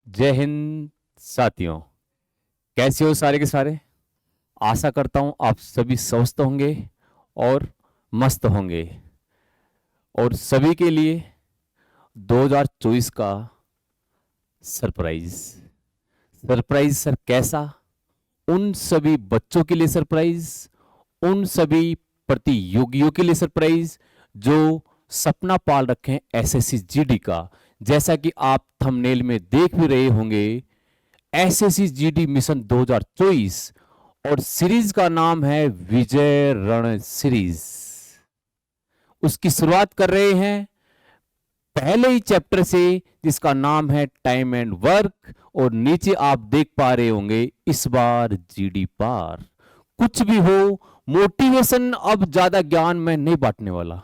जय हिंद साथियों। कैसे हो सारे के सारे। आशा करता हूं आप सभी स्वस्थ होंगे और मस्त होंगे। और सभी के लिए 2024 का सरप्राइज। सरप्राइज सर कैसा? उन सभी बच्चों के लिए सरप्राइज, उन सभी प्रतियोगियों के लिए सरप्राइज जो सपना पाल रखे हैं एसएससी जीडी का। जैसा कि आप थंबनेल में देख भी रहे होंगे, एसएससी जीडी मिशन 2024 और सीरीज का नाम है विजय रण सीरीज। उसकी शुरुआत कर रहे हैं पहले ही चैप्टर से जिसका नाम है टाइम एंड वर्क। और नीचे आप देख पा रहे होंगे इस बार जीडी पार। कुछ भी हो, मोटिवेशन अब ज्यादा ज्ञान में नहीं बांटने वाला।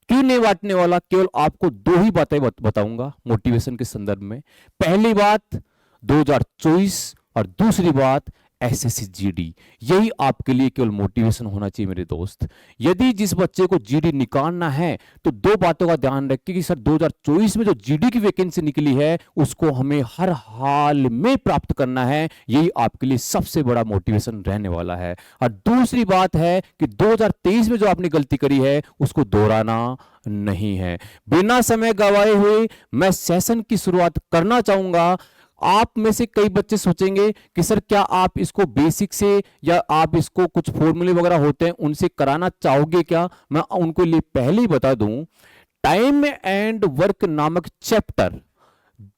क्यों नहीं बांटने वाला? केवल आपको दो ही बातें बताऊंगा मोटिवेशन के संदर्भ में। पहली बात 2024 और दूसरी बात एसएससी जीडी। यही आपके लिए केवल मोटिवेशन होना चाहिए मेरे दोस्त। यदि जिस बच्चे को जीडी निकालना है तो दो बातों का ध्यान रखिए कि सर 2024 में जो जीडी की वैकेंसी निकली है उसको हमें हर हाल में प्राप्त करना है। यही आपके लिए सबसे बड़ा मोटिवेशन रहने वाला है। और दूसरी बात है कि 2023 में जो आपने गलती करी है उसको दोहराना नहीं है। बिना समय गवाए हुए मैं सेशन की शुरुआत करना चाहूंगा। आप में से कई बच्चे सोचेंगे कि सर क्या आप इसको बेसिक से या आप इसको कुछ फॉर्मूले वगैरह होते हैं उनसे कराना चाहोगे क्या? मैं उनको लिए पहले ही बता दूं, टाइम एंड वर्क नामक चैप्टर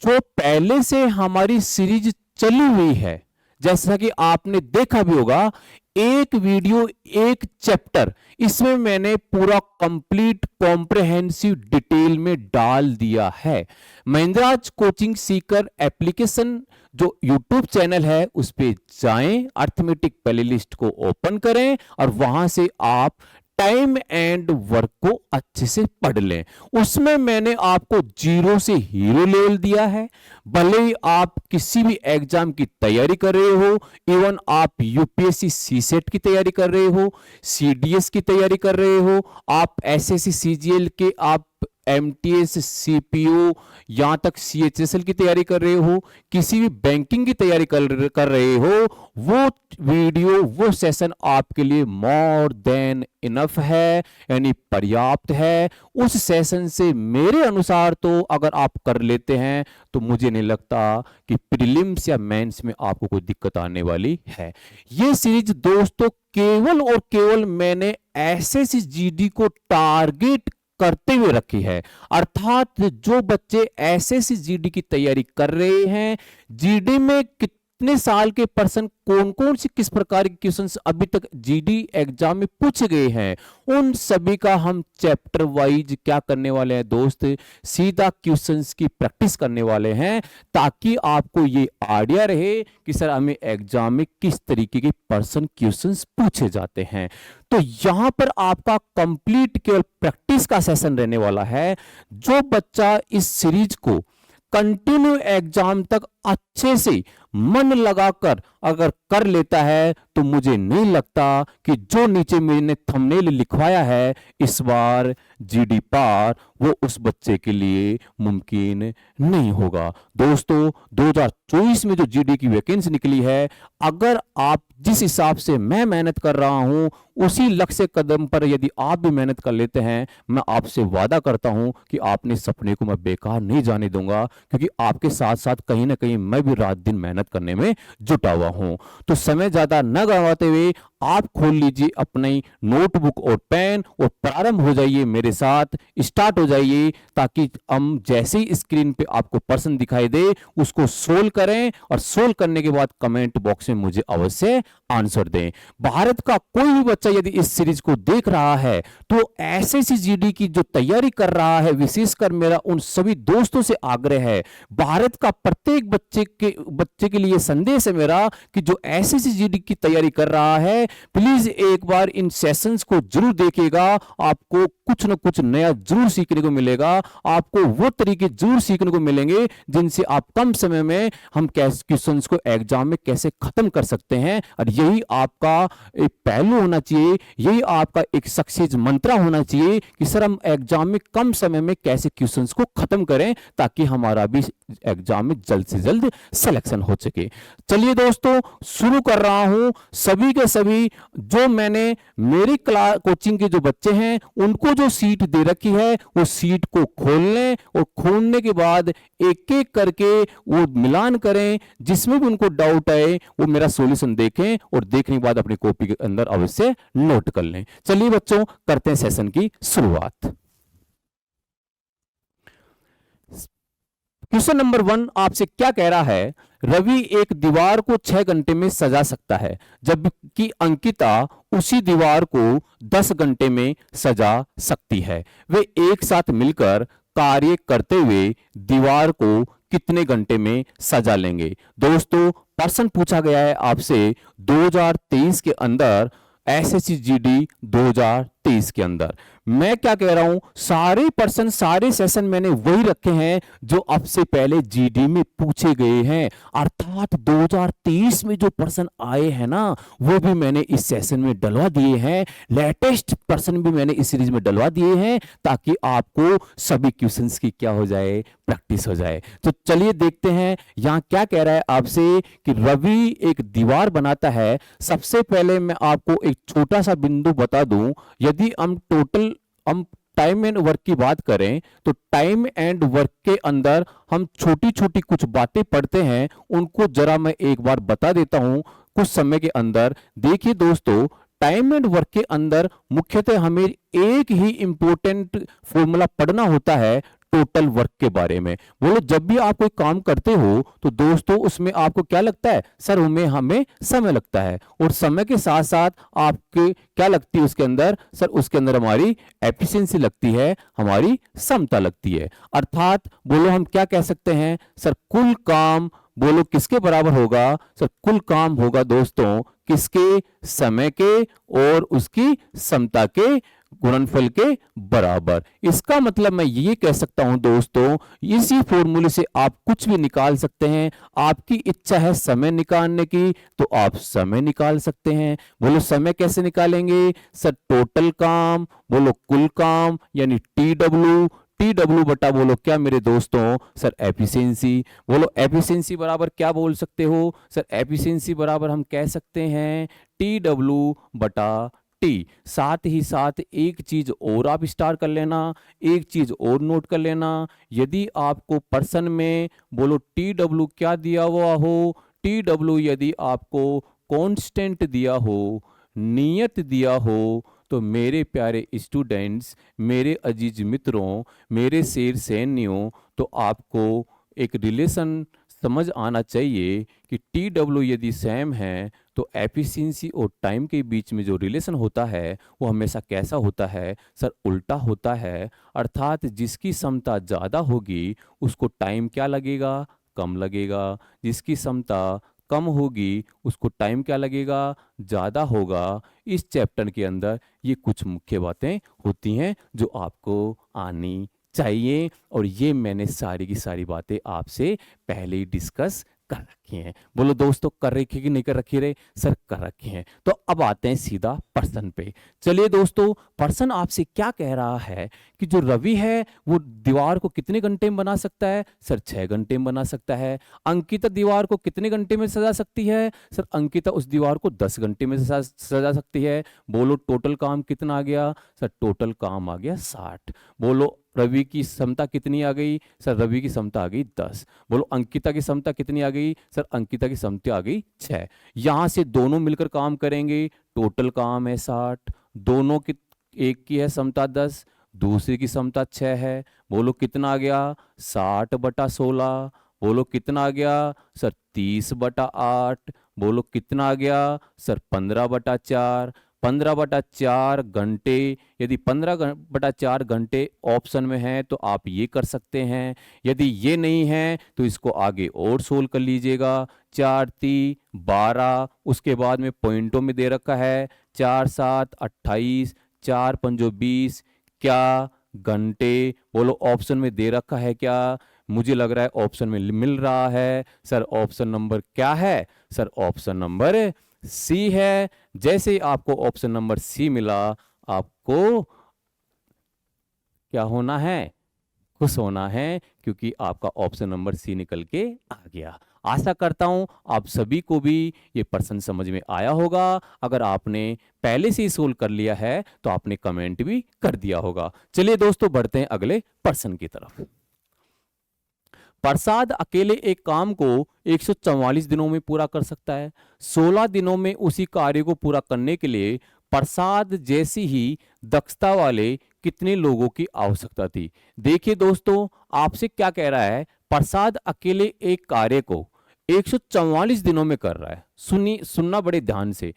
जो पहले से हमारी सीरीज चली हुई है, जैसा कि आपने देखा भी होगा, एक वीडियो एक चैप्टर, इसमें मैंने पूरा कंप्लीट कॉम्प्रहेंसिव डिटेल में डाल दिया है। महिंद्राज कोचिंग सीकर एप्लीकेशन जो यूट्यूब चैनल है उस पे जाएं, अर्थमेटिक प्लेलिस्ट को ओपन करें और वहां से आप टाइम एंड वर्क को अच्छे से पढ़ लें। उसमें मैंने आपको जीरो से हीरो लेवल दिया है। भले ही आप किसी भी एग्जाम की तैयारी कर रहे हो, इवन आप यूपीएससी सीसेट की तैयारी कर रहे हो, सीडीएस की तैयारी कर रहे हो, आप एसएससी सीजीएल के, आप एमटीएस सीपीओ, यहां तक सीएचएसएल की तैयारी कर रहे हो, किसी भी बैंकिंग की तैयारी कर रहे हो, वो वीडियो वो सेशन आपके लिए मोर देन इनफ है, यानी पर्याप्त है। उस सेशन से मेरे अनुसार तो अगर आप कर लेते हैं तो मुझे नहीं लगता कि प्रीलिम्स या मेंस में आपको कोई दिक्कत आने वाली है। ये सीरीज दोस्तों केवल और केवल मैंने एसएससी जीडी को टारगेट करते हुए रखी है। अर्थात जो बच्चे एसएससी जीडी की तैयारी कर रहे हैं, जीडी में कितने साल के पर्सन कौन कौन से किस प्रकार के क्वेश्चंस अभी तक जीडी एग्जाम में पूछे गए हैं, उन सभी का हम चैप्टर वाइज क्या करने वाले हैं दोस्त, सीधा क्वेश्चंस की प्रैक्टिस करने वाले हैं, ताकि आपको ये आइडिया रहे कि सर हमें एग्जाम में किस तरीके के पर्सन क्वेश्चंस पूछे जाते हैं। तो यहां पर आपका कंप्लीट केवल प्रैक्टिस का सेशन रहने वाला है। जो बच्चा इस सीरीज को कंटिन्यू एग्जाम तक अच्छे से मन लगाकर अगर कर लेता है तो मुझे नहीं लगता कि जो नीचे मैंने थंबनेल लिखवाया है इस बार जीडी पार, वो उस बच्चे के लिए मुमकिन नहीं होगा। दोस्तों 2024 में जो जीडी की वैकेंसी निकली है, अगर आप जिस हिसाब से मैं मेहनत कर रहा हूं उसी लक्ष्य कदम पर यदि आप भी मेहनत कर लेते हैं, मैं आपसे वादा करता हूं कि आपने सपने को मैं बेकार नहीं जाने दूंगा, क्योंकि आपके साथ साथ कहीं ना कहीं मैं भी रात दिन मेहनत करने में जुटा हुआ हूं। तो समय ज्यादा न गंवाते हुए आप खोल लीजिए अपनी नोटबुक और पेन और प्रारंभ हो जाइए मेरे साथ, स्टार्ट हो जाइए, ताकि हम जैसे ही स्क्रीन पे आपको प्रश्न दिखाई दे उसको सोल्व करें और सोल्व करने के बाद कमेंट बॉक्स में मुझे अवश्य आंसर दें। भारत का कोई भी बच्चा यदि इस सीरीज को देख रहा है तो एसएससी जीडी की जो तैयारी कर रहा है, विशेषकर मेरा उन सभी दोस्तों से आग्रह है, भारत का प्रत्येक बच्चे के लिए संदेश है मेरा कि जो एसएससी जीडी की तैयारी कर रहा है प्लीज एक बार इन सेशंस को जरूर देखिएगा, आपको कुछ ना कुछ नया जरूर सीखने को मिलेगा, आपको वो तरीके जरूर सीखने को मिलेंगे जिनसे आप कम समय में हम क्वेश्चंस को एग्जाम में कैसे खत्म कर सकते हैं। और यही आपका एक पहलू होना चाहिए, यही आपका एक सक्सेस मंत्र होना चाहिए कि सर हम एग्जाम में कम समय में कैसे क्वेश्चंस को खत्म करें ताकि हमारा भी एग्जाम में जल्द से जल्द सिलेक्शन हो सके। चलिए दोस्तों शुरू कर रहा हूं। सभी के सभी जो मैंने मेरी क्लास कोचिंग के जो बच्चे हैं उनको जो सीट दे रखी है वो सीट को खोल लें और खोलने के बाद एक एक करके वो मिलान करें, जिसमें भी उनको डाउट आए वो मेरा सॉल्यूशन देखें और देखने के बाद अपनी कॉपी के अंदर अवश्य नोट कर लें। चलिए बच्चों करते हैं सेशन की शुरुआत। क्वेश्चन नंबर 1 आपसे क्या कह रहा है, रवि एक दीवार को 6 घंटे में सजा सकता है जबकि अंकिता उसी दीवार को 10 घंटे में सजा सकती है। वे एक साथ मिलकर कार्य करते हुए दीवार को कितने घंटे में सजा लेंगे। दोस्तों प्रश्न पूछा गया है आपसे 2023 के अंदर, एसएससी जीडी 2023 के अंदर। मैं क्या कह रहा हूं, सारे पर्सन सारे सेशन मैंने वही रखे हैं जो अब से पहले जीडी में पूछे गए हैं, अर्थात 2023 में जो पर्सन आए हैं ना वो भी मैंने इस सेशन में डलवा दिए हैं, लेटेस्ट पर्सन भी मैंने इस सीरीज में डलवा दिए हैं ताकि आपको सभी क्वेश्चंस की क्या हो जाए, प्रैक्टिस हो जाए। तो चलिए देखते हैं यहां क्या कह रहा है आपसे कि रवि एक दीवार बनाता है। सबसे पहले मैं आपको एक छोटा सा बिंदु बता दूं, यदि हम टाइम एंड वर्क की बात करें तो टाइम एंड वर्क के अंदर हम छोटी छोटी कुछ बातें पढ़ते हैं, उनको जरा मैं एक बार बता देता हूं कुछ समय के अंदर। देखिए दोस्तों टाइम एंड वर्क के अंदर मुख्यतः हमें एक ही इंपॉर्टेंट फॉर्मूला पढ़ना होता है टोटल वर्क के बारे में। बोलो जब भी आप कोई काम करते हो तो दोस्तों उसमें आपको क्या लगता है, सर हमें समय लगता है, और समय के साथ साथ आपके क्या लगती है उसके अंदर, सर उसके अंदर हमारी एफिशिएंसी लगती है, हमारी क्षमता लगती है। अर्थात बोलो हम क्या कह सकते हैं, सर कुल काम बोलो किसके बराबर होगा, सर कुल काम होगा दोस्तों किसके, समय के और उसकी क्षमता के गुणनफल के बराबर। इसका मतलब मैं ये कह सकता हूं दोस्तों इसी फॉर्मूले से आप कुछ भी निकाल सकते हैं। आपकी इच्छा है समय निकालने की तो आप समय निकाल सकते हैं। बोलो समय कैसे निकालेंगे, सर टोटल काम बोलो कुल काम यानी टी डब्ल्यू बटा बोलो क्या मेरे दोस्तों, सर एफिशिएंसी। बोलो एफिशिएंसी बराबर क्या बोल सकते हो, सर एफिशिएंसी बराबर हम कह सकते हैं टी बटा टी। साथ ही साथ एक चीज और आप स्टार कर लेना, एक चीज और नोट कर लेना, यदि आपको पर्सन में बोलो टी क्या दिया हुआ हो, टी यदि आपको कांस्टेंट दिया हो, नियत दिया हो, तो मेरे प्यारे स्टूडेंट्स, मेरे अजीज मित्रों, मेरे शेर सैनियों, तो आपको एक रिलेशन समझ आना चाहिए कि टी यदि सेम है तो एफिशिएंसी और टाइम के बीच में जो रिलेशन होता है वो हमेशा कैसा होता है, सर उल्टा होता है। अर्थात जिसकी क्षमता ज़्यादा होगी उसको टाइम क्या लगेगा, कम लगेगा, जिसकी क्षमता कम होगी उसको टाइम क्या लगेगा, ज़्यादा होगा। इस चैप्टर के अंदर ये कुछ मुख्य बातें होती हैं जो आपको आनी चाहिए, और ये मैंने सारी की सारी बातें आपसे पहले ही डिस्कस कर रखी हैं। बोलो दोस्तों कर रखी कि नहीं कर रखी रे, सर कर रखी हैं। तो अब आते हैं सीधा पर्सन पे। चलिए दोस्तों पर्सन आपसे क्या कह रहा है कि जो रवि है वो दीवार को कितने घंटे में बना सकता है, सर 6 घंटे में बना सकता है। अंकिता दीवार को कितने घंटे में सजा सकती है, सर अंकिता उस दीवार को 10 घंटे में सजा सकती है। बोलो टोटल काम कितना आ गया, सर टोटल काम आ गया 60। बोलो रवि की क्षमता कितनी आ गई, सर रवि की क्षमता आ गई 10। बोलो अंकिता की क्षमता कितनी आ गई, सर अंकिता की क्षमता आ गई 6। यहां से दोनों मिलकर काम करेंगे, टोटल काम है 60। दोनों की एक की है क्षमता 10, दूसरी की क्षमता 6 है। बोलो कितना आ गया, 60 बटा 16। बोलो कितना आ गया, सर 30 बटा 8। बोलो कितना आ गया, सर 15 बटा 4। 15/4 घंटे। यदि 15/4 घंटे ऑप्शन में है तो आप ये कर सकते हैं। यदि ये नहीं है तो इसको आगे और सोल्व कर लीजिएगा। 4×3 = 12, उसके बाद में पॉइंटों में दे रखा है 4×7 = 28, 4×5 = 20। क्या घंटे? बोलो ऑप्शन में दे रखा है क्या? मुझे लग रहा है ऑप्शन में मिल रहा है। सर ऑप्शन नंबर क्या है? सर ऑप्शन नंबर सी है। जैसे ही आपको ऑप्शन नंबर सी मिला, आपको क्या होना है? खुश होना है, क्योंकि आपका ऑप्शन नंबर सी निकल के आ गया। आशा करता हूं आप सभी को भी ये प्रश्न समझ में आया होगा। अगर आपने पहले से ही सोल्व कर लिया है तो आपने कमेंट भी कर दिया होगा। चलिए दोस्तों, बढ़ते हैं अगले प्रश्न की तरफ। प्रसाद अकेले एक काम को 144 दिनों में पूरा कर सकता है। 16 दिनों में उसी कार्य को पूरा करने के लिए प्रसाद जैसी ही दक्षता वाले कितने लोगों की आवश्यकता थी? देखिए दोस्तों, आपसे क्या कह रहा है? प्रसाद अकेले एक कार्य को 144 दिनों में कर रहा है। सुनना बड़े ध्यान से।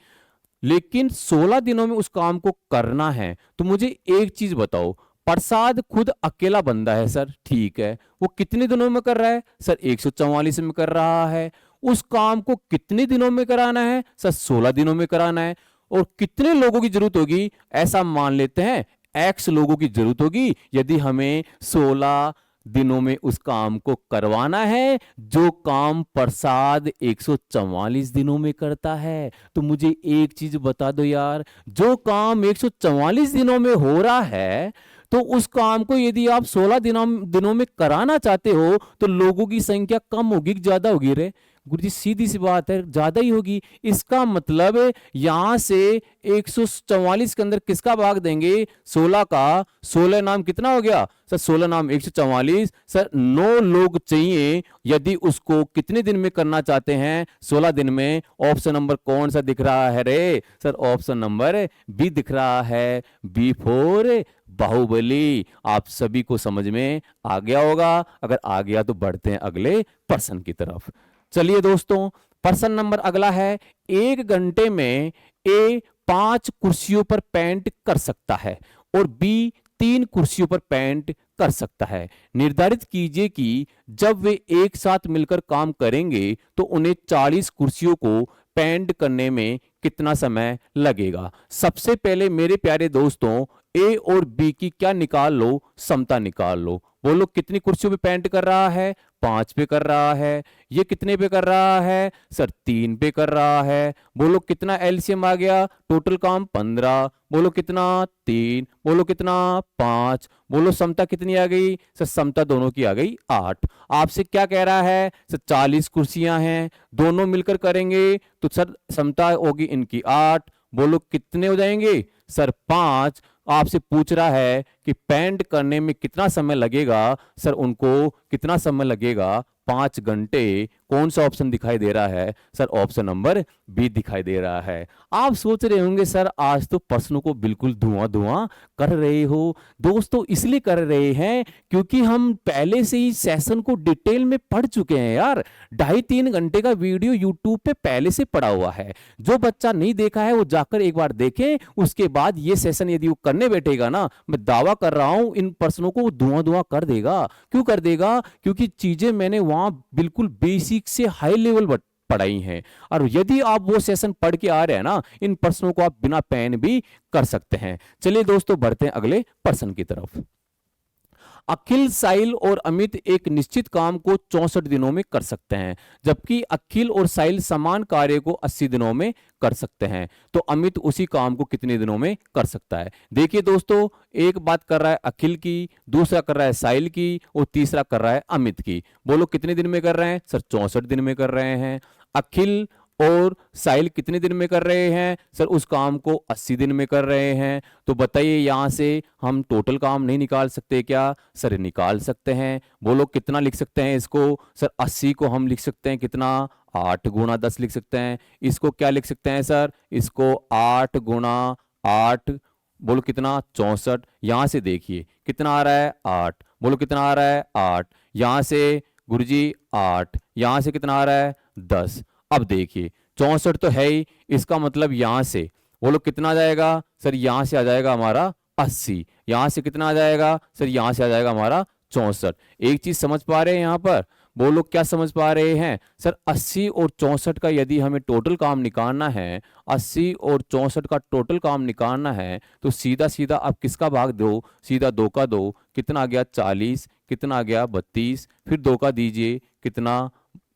लेकिन 16 दिनों में उस काम को करना है। तो मुझे एक चीज बताओ, प्रसाद खुद अकेला बंदा है सर, ठीक है, वो कितने दिनों में कर रहा है? सर 144 में कर रहा है। उस काम को कितने दिनों में कराना है? सर 16 दिनों में कराना है। और कितने लोगों की जरूरत होगी? ऐसा मान लेते हैं एक्स लोगों की जरूरत होगी, यदि हमें 16 दिनों में उस काम को करवाना है जो काम प्रसाद 144 दिनों में करता है। तो मुझे एक चीज बता दो यार, जो काम 144 दिनों में हो रहा है, तो उस काम को यदि आप 16 दिनों में कराना चाहते हो, तो लोगों की संख्या कम होगी कि ज्यादा होगी रे? गुरुजी सीधी सी बात है, ज्यादा ही होगी। इसका मतलब यहां से 144 के अंदर किसका भाग देंगे? 16 का। 16 नाम कितना हो गया सर? 16 नाम 144। सर 9 लोग चाहिए यदि उसको कितने दिन में करना चाहते हैं? 16 दिन में। ऑप्शन नंबर कौन सा दिख रहा है रे? सर ऑप्शन नंबर बी दिख रहा है। B for Baahubali. आप सभी को समझ में आ गया होगा। अगर आ गया तो बढ़ते हैं अगले प्रश्न की तरफ। चलिए दोस्तों, प्रश्न नंबर अगला है। 1 घंटे में ए 5 कुर्सियों पर पेंट कर सकता है और बी 3 कुर्सियों पर पेंट कर सकता है। निर्धारित कीजिए कि जब वे एक साथ मिलकर काम करेंगे तो उन्हें 40 कुर्सियों को पेंट करने में कितना समय लगेगा। सबसे पहले मेरे प्यारे दोस्तों, ए और बी की क्या निकाल लो? समता निकाल लो। बोलो कितनी कुर्सियों पे पेंट कर रहा है? 5 पे कर रहा है। ये कितने पे कर रहा है? सर 3 पे कर रहा है। बोलो कितना एलसीएम आ गया? टोटल काम 15। बोलो कितना? 3। बोलो कितना? 5। बोलो समता कितनी आ गई? सर समता दोनों की आ गई 8। आपसे क्या कह रहा है? सर 40 कुर्सियां हैं, दोनों मिलकर करेंगे तो सर समता होगी इनकी 8। बोलो कितने हो जाएंगे? सर 5। आपसे पूछ रहा है कि पेंट करने में कितना समय लगेगा। सर उनको कितना समय लगेगा? 5 घंटे। कौन सा ऑप्शन दिखाई दे रहा है? सर ऑप्शन नंबर बी दिखाई दे रहा है। आप सोच रहे होंगे सर आज तो प्रश्नों को बिल्कुल धुआं धुआं कर रहे हो। दोस्तों इसलिए कर रहे हैं क्योंकि हम पहले से ही सेशन को डिटेल में पढ़ चुके हैं यार। 2.5-3 घंटे का वीडियो यूट्यूब पे पहले से पड़ा हुआ है। जो बच्चा नहीं देखा है वो जाकर एक बार देखे, उसके बाद ये सेशन यदि वो करने बैठेगा ना, मैं दावा कर रहा हूं इन प्रश्नों को धुआं धुआं कर देगा। क्यों कर देगा? क्योंकि चीजें मैंने वहां बिल्कुल बेसिक से हाई लेवल पढ़ाई हैं। और यदि आप वो सेशन पढ़ के आ रहे हैं ना, इन प्रश्नों को आप बिना पेन भी कर सकते हैं। चलिए दोस्तों, बढ़ते हैं अगले प्रश्न की तरफ। अखिल, साहिल और अमित एक निश्चित काम को 64 दिनों में कर सकते हैं, जबकि अखिल और साहिल समान कार्य को 80 दिनों में कर सकते हैं। तो अमित उसी काम को कितने दिनों में कर सकता है? देखिए दोस्तों, एक बात कर रहा है अखिल की, दूसरा कर रहा है साहिल की और तीसरा कर रहा है अमित की। बोलो कितने दिन में कर रहे हैं? सर 64 दिन में कर रहे हैं। अखिल और साहिल कितने दिन में कर रहे हैं? सर उस काम को 80 दिन में कर रहे हैं। तो बताइए यहां से हम टोटल काम नहीं निकाल सकते क्या? सर निकाल सकते हैं। बोलो कितना लिख सकते हैं इसको? सर 80 को हम लिख सकते हैं कितना? 8 × 10 लिख सकते हैं। इसको क्या लिख सकते हैं सर? इसको 8 × 8। बोलो कितना? 64। यहां से देखिए कितना आ रहा है? 8। बोलो कितना आ रहा है? 8। यहां से गुरुजी 8। यहां से कितना आ रहा है? 10। अब देखिए 64 तो है ही, इसका मतलब यहां से बोलो कितना आ जाएगा सर, यहाँ से आ जाएगा हमारा 80, यहाँ से कितना आ जाएगा सर, यहाँ से आ जाएगा हमारा 64। एक चीज समझ पा रहे हैं यहाँ पर, बोलो क्या समझ पा रहे हैं सर, 80 और 64 का यदि हमें टोटल काम निकालना है, 80 और 64 का टोटल काम निकालना है, तो सीधा सीधा आप किसका भाग दो, सीधा 2 का दो, कितना आ गया 40, कितना आ गया 32, फिर 2 का दीजिए कितना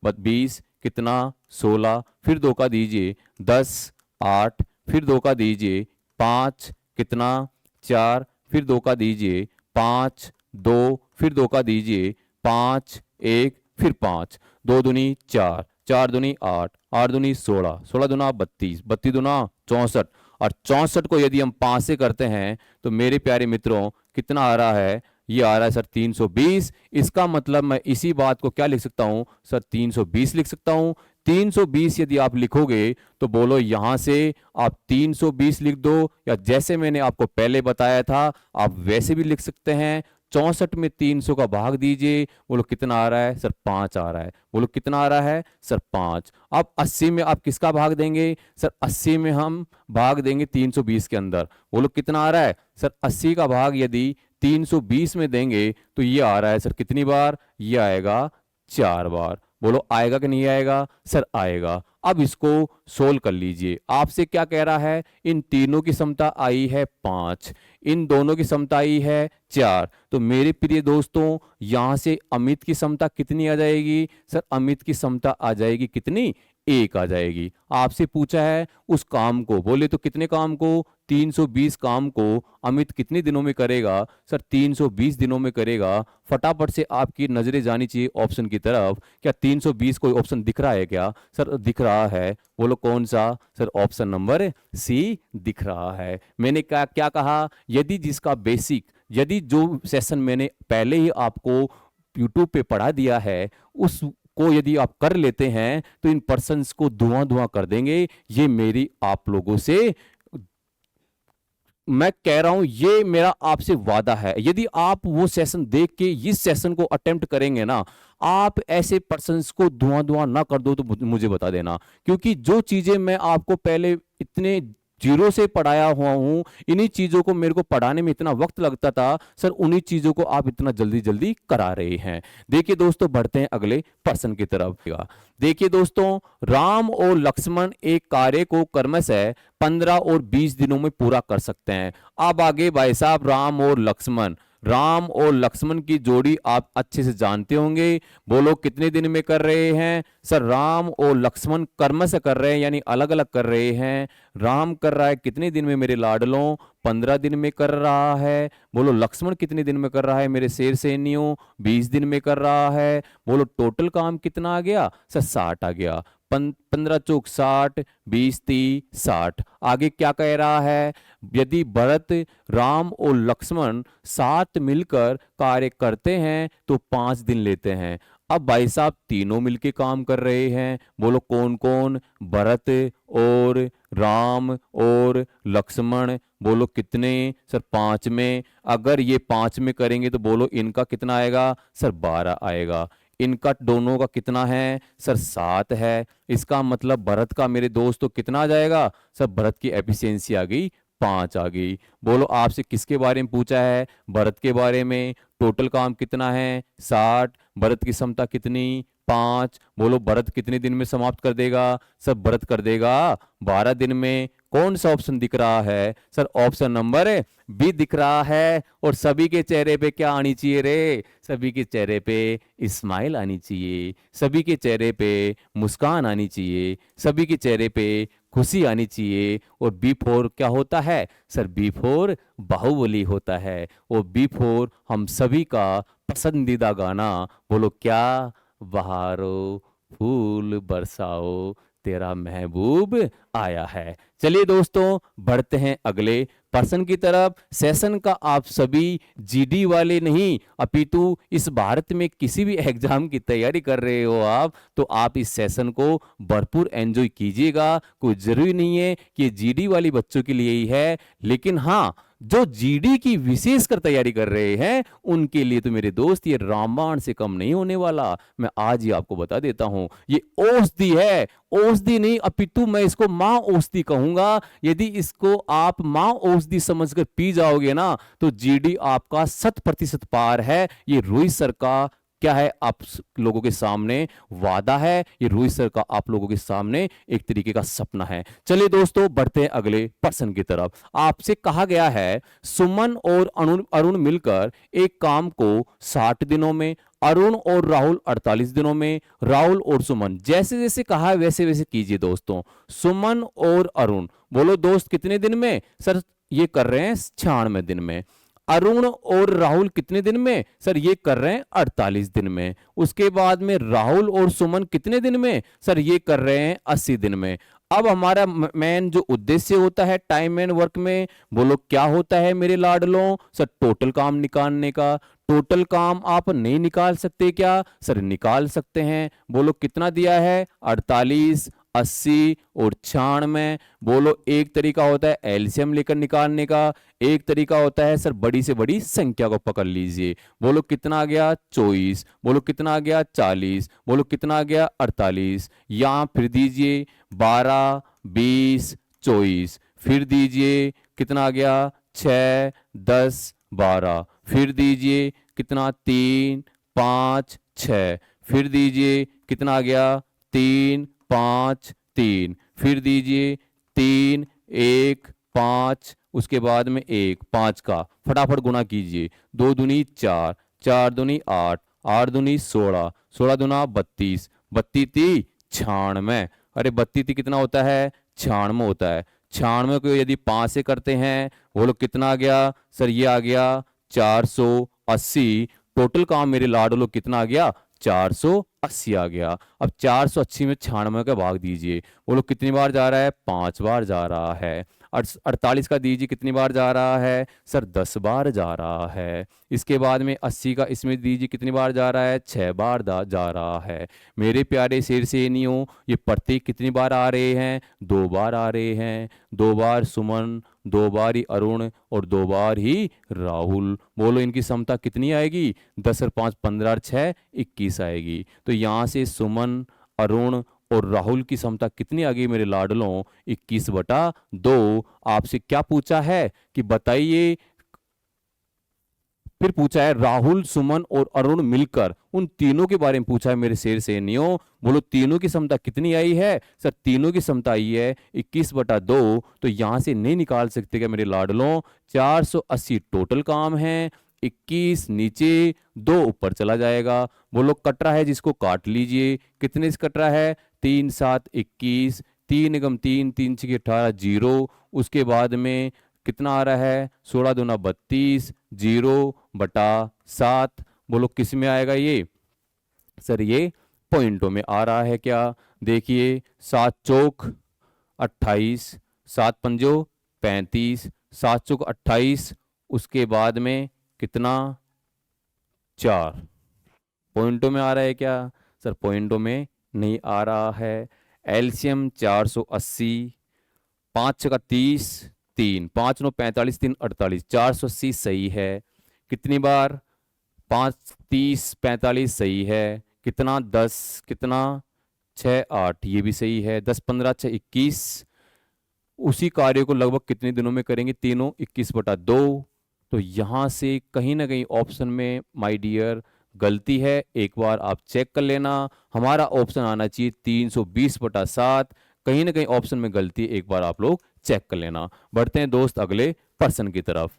20, कितना 16, फिर 2 का दीजिए 10, 8, फिर 2 का दीजिए 5, कितना 4, फिर 2 का दीजिए 5, 2, फिर 2 का दीजिए 5, 1, फिर 5, 2 दूनी 4, 4 दूनी 8, 8 दूनी 16, 16 दूना 32, 32 दूना 64, और 64 को यदि हम 5 से करते हैं तो मेरे प्यारे मित्रों कितना आ रहा है, ये आ रहा है सर 320। इसका मतलब मैं इसी बात को क्या लिख सकता हूं सर, 320 लिख सकता हूं। 320 यदि आप लिखोगे तो बोलो यहां से आप 320 लिख दो, या जैसे मैंने आपको पहले बताया था आप वैसे भी लिख सकते हैं। 64 में 300 का भाग दीजिए, बोलो कितना आ रहा है सर, 5 आ रहा है। बोलो कितना आ रहा है सर, 5। अब 80 में आप किसका भाग देंगे सर, 80 में हम भाग देंगे 320 के अंदर। बोलो कितना आ रहा है सर, 80 का भाग यदि 320 में देंगे तो ये आ रहा है सर कितनी बार, ये आएगा 4 बार। बोलो आएगा कि नहीं आएगा सर, आएगा। अब इसको सोल्व कर लीजिए। आपसे क्या कह रहा है, इन तीनों की समता आई है 5, इन दोनों की समता आई है 4, तो मेरे प्रिय दोस्तों यहां से अमित की समता कितनी आ जाएगी सर, अमित की समता आ जाएगी कितनी, 1 आ जाएगी। आपसे पूछा है उस काम को, बोले तो कितने काम को, 320 काम को अमित कितने दिनों में करेगा सर, 320 दिनों में करेगा। फटाफट से आपकी नजरें जानी चाहिए ऑप्शन की तरफ। क्या 320 कोई ऑप्शन दिख रहा है क्या सर, दिख रहा है। बोलो कौन सा सर, ऑप्शन नंबर सी दिख रहा है। मैंने क्या क्या कहा, यदि जिसका बेसिक, यदि जो सेशन मैंने पहले ही आपको यूट्यूब पे पढ़ा दिया है उस को यदि आप कर लेते हैं तो इन पर्सन्स को धुआं धुआं कर देंगे। ये मेरी आप लोगों से मैं कह रहा हूं, ये मेरा आपसे वादा है। यदि आप वो सेशन देख के इस सेशन को अटेम्प्ट करेंगे ना, आप ऐसे पर्सन्स को धुआं धुआं ना कर दो तो मुझे बता देना। क्योंकि जो चीजें मैं आपको पहले इतने जीरो से पढ़ाया हुआ हूं, इन्हीं चीजों को मेरे को पढ़ाने में इतना वक्त लगता था सर, उन्हीं चीजों को आप इतना जल्दी जल्दी करा रहे हैं। देखिए दोस्तों, बढ़ते हैं अगले पर्सन की तरफ। देखिए दोस्तों, राम और लक्ष्मण एक कार्य को क्रमशः 15 और 20 दिनों में पूरा कर सकते हैं। अब आगे भाई साहब, राम और लक्ष्मण की जोड़ी आप अच्छे से जानते होंगे। बोलो कितने दिन में कर रहे हैं सर, राम और लक्ष्मण कर्म से कर रहे हैं, यानी अलग अलग कर रहे हैं। राम कर रहा है कितने दिन में मेरे लाडलों, 15 दिन में कर रहा है। बोलो लक्ष्मण कितने दिन में कर रहा है मेरे शेर सैनियों, 20 दिन में कर रहा है। बोलो टोटल काम कितना आ गया सर, 60 आ गया। 15 चौक 60, 20 30 60। आगे क्या कह रहा है, यदि भरत, राम और लक्ष्मण साथ मिलकर कार्य करते हैं तो 5 दिन लेते हैं। अब भाई साहब तीनों मिलके काम कर रहे हैं। बोलो कौन कौन, भरत और राम और लक्ष्मण। बोलो कितने सर, 5 में। अगर ये 5 में करेंगे तो बोलो इनका कितना आएगा सर, 12 आएगा। इनका दोनों का कितना है सर, 7 है। इसका मतलब भरत का मेरे दोस्तों कितना आ जाएगा सर, भरत की एफिशिएंसी आ गई 5 आ गई। बोलो आपसे किसके बारे में पूछा है, भरत के बारे में। टोटल काम कितना है 60, भरत की क्षमता कितनी 5। बोलो भरत कितने दिन में समाप्त कर देगा सर, भरत कर देगा 12 दिन में। कौन सा ऑप्शन दिख रहा है सर, ऑप्शन नंबर बी दिख रहा है। और सभी के चेहरे पे क्या आनी चाहिए रे, सभी के चेहरे पे स्माइल आनी चाहिए, सभी के चेहरे पे मुस्कान आनी चाहिए, सभी के चेहरे पे खुशी आनी चाहिए। और B4 क्या होता है सर, B4 बाहुबली होता है। और B4 हम सभी का पसंदीदा गाना। बोलो क्या, बहारो फूल बरसाओ तेरा महबूब आया है। चलिए दोस्तों, बढ़ते हैं अगले पर्सन की तरफ। सेशन का आप सभी जीडी वाले नहीं, अपितु इस भारत में किसी भी एग्जाम की तैयारी कर रहे हो आप, तो आप इस सेशन को भरपूर एंजॉय कीजिएगा। कोई जरूरी नहीं है कि जीडी वाली बच्चों के लिए ही है, लेकिन हाँ, जो जीडी की विशेषकर तैयारी कर रहे हैं उनके लिए तो मेरे दोस्त ये रामबाण से कम नहीं होने वाला। मैं आज ही आपको बता देता हूं, ये औषधि है, औषधि नहीं अपितु मैं इसको मां औषधि कहूंगा। यदि इसको आप मां औषधि समझकर पी जाओगे ना तो जीडी आपका 100% पार है। ये रोहित सर का क्या है आप लोगों के सामने वादा है, ये रोहित सर का आप लोगों के सामने एक तरीके का सपना है। चलिए दोस्तों बढ़ते हैं अगले प्रश्न की तरफ। आपसे कहा गया है सुमन और अरुण मिलकर एक काम को 60 दिनों में, अरुण और राहुल 48 दिनों में, राहुल और सुमन जैसे जैसे कहा है वैसे वैसे कीजिए दोस्तों। सुमन और अरुण बोलो दोस्त कितने दिन में? सर ये कर रहे हैं 96 दिन में। अरुण और राहुल कितने दिन में? सर ये कर रहे हैं 48 दिन में। उसके बाद में राहुल और सुमन कितने दिन में? सर ये कर रहे हैं 80 दिन में। अब हमारा मेन जो उद्देश्य होता है टाइम एंड वर्क में, बोलो क्या होता है मेरे लाडलों? सर टोटल काम निकालने का। टोटल काम आप नहीं निकाल सकते क्या? सर निकाल सकते हैं। बोलो कितना दिया है? 48, 80 और 96। बोलो एक तरीका होता है एलसीएम लेकर निकालने का, एक तरीका होता है सर बड़ी से बड़ी संख्या को पकड़ लीजिए। बोलो कितना आ गया? 24। बोलो कितना आ गया? 40। बोलो कितना आ गया? 48। यहां फिर दीजिए 12, 20, 24। फिर दीजिए कितना आ गया? 6, 10, 12। फिर दीजिए कितना? 3, 5, 6। फिर दीजिए कितना आ गया? 3, 5, 3। फिर दीजिए 3, 1, 5। उसके बाद में 1, 5 का फटाफट गुना कीजिए। 2 दूनी 4, 4 दूनी 8, 8 दूनी 16, 16 दूना 32, 32 96। अरे 32 कितना होता है? 96 होता है। 96 को यदि 5 से करते हैं वो लोग कितना आ गया? सर ये आ गया 480। टोटल काम मेरे लाडलो कितना आ गया? 480 आ गया। अब 480 में 96 का भाग दीजिए। वो लोग कितनी बार जा रहा है? 5 बार जा रहा है। 48 का दीजिए कितनी बार जा रहा है? सर 10 बार जा रहा है। इसके बाद में 80 का इसमें दीजिए कितनी बार जा रहा है? 6 बार जा रहा है। मेरे प्यारे शेर सेनियों ये प्रत्येक कितनी बार आ रहे हैं? 2 बार आ रहे हैं। 2 बार सुमन, 2 बार ही अरुण और 2 बार ही राहुल। बोलो इनकी क्षमता कितनी आएगी? 10 और 5 15 और 6 21 आएगी। तो यहाँ से सुमन, अरुण और राहुल की क्षमता कितनी आ गई मेरे लाडलों? 21/2। आपसे क्या पूछा है कि बताइए, फिर पूछा है राहुल, सुमन और अरुण मिलकर, उन तीनों के बारे में पूछा है मेरे शेर सेनियों। बोलो तीनों की क्षमता कितनी आई है? सर तीनों की क्षमता आई है 21/2। तो यहां से नहीं निकाल सकते क्या मेरे लाडलों? 480 टोटल काम है, 21 नीचे, 2 ऊपर चला जाएगा। बोलो कट रहा है जिसको काट लीजिए। कितने से कट रहा है? 3 7 21, 3 एकम 3, 3 6 18 0। उसके बाद में कितना आ रहा है? 16 दूना 32, 0/7। बोलो किस में आएगा ये? सर ये पॉइंटों में आ रहा है क्या? देखिए 7 चौक 28, 7 पंजो 35, 7 चौक 28। उसके बाद में कितना? 4। पॉइंटों में आ रहा है क्या? सर पॉइंटों में नहीं आ रहा है। एलसीएम 480, 5 का 30, 3, 5 9 45, 3 48, 480 सही है। कितनी बार? 5 30 45 सही है। कितना? 10, कितना? 6 8 ये भी सही है। 10 15 6 21। उसी कार्य को लगभग कितने दिनों में करेंगे तीनों? 21/2। तो यहां से कहीं ना कहीं ऑप्शन में माय डियर गलती है। एक बार आप चेक कर लेना। हमारा ऑप्शन आना चाहिए 320/7। कहीं ना कहीं ऑप्शन में गलती, एक बार आप लोग चेक कर लेना। बढ़ते हैं दोस्त अगले प्रश्न की तरफ।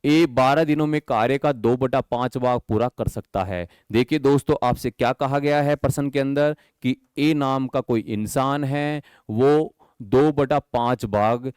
ए 12 दिनों में कार्य का 2/5 भाग पूरा कर सकता है। देखिए दोस्तों आपसे क्या कहा गया है प्रश्न के अंदर कि ए नाम का कोई इंसान है, वो 2/5 भाग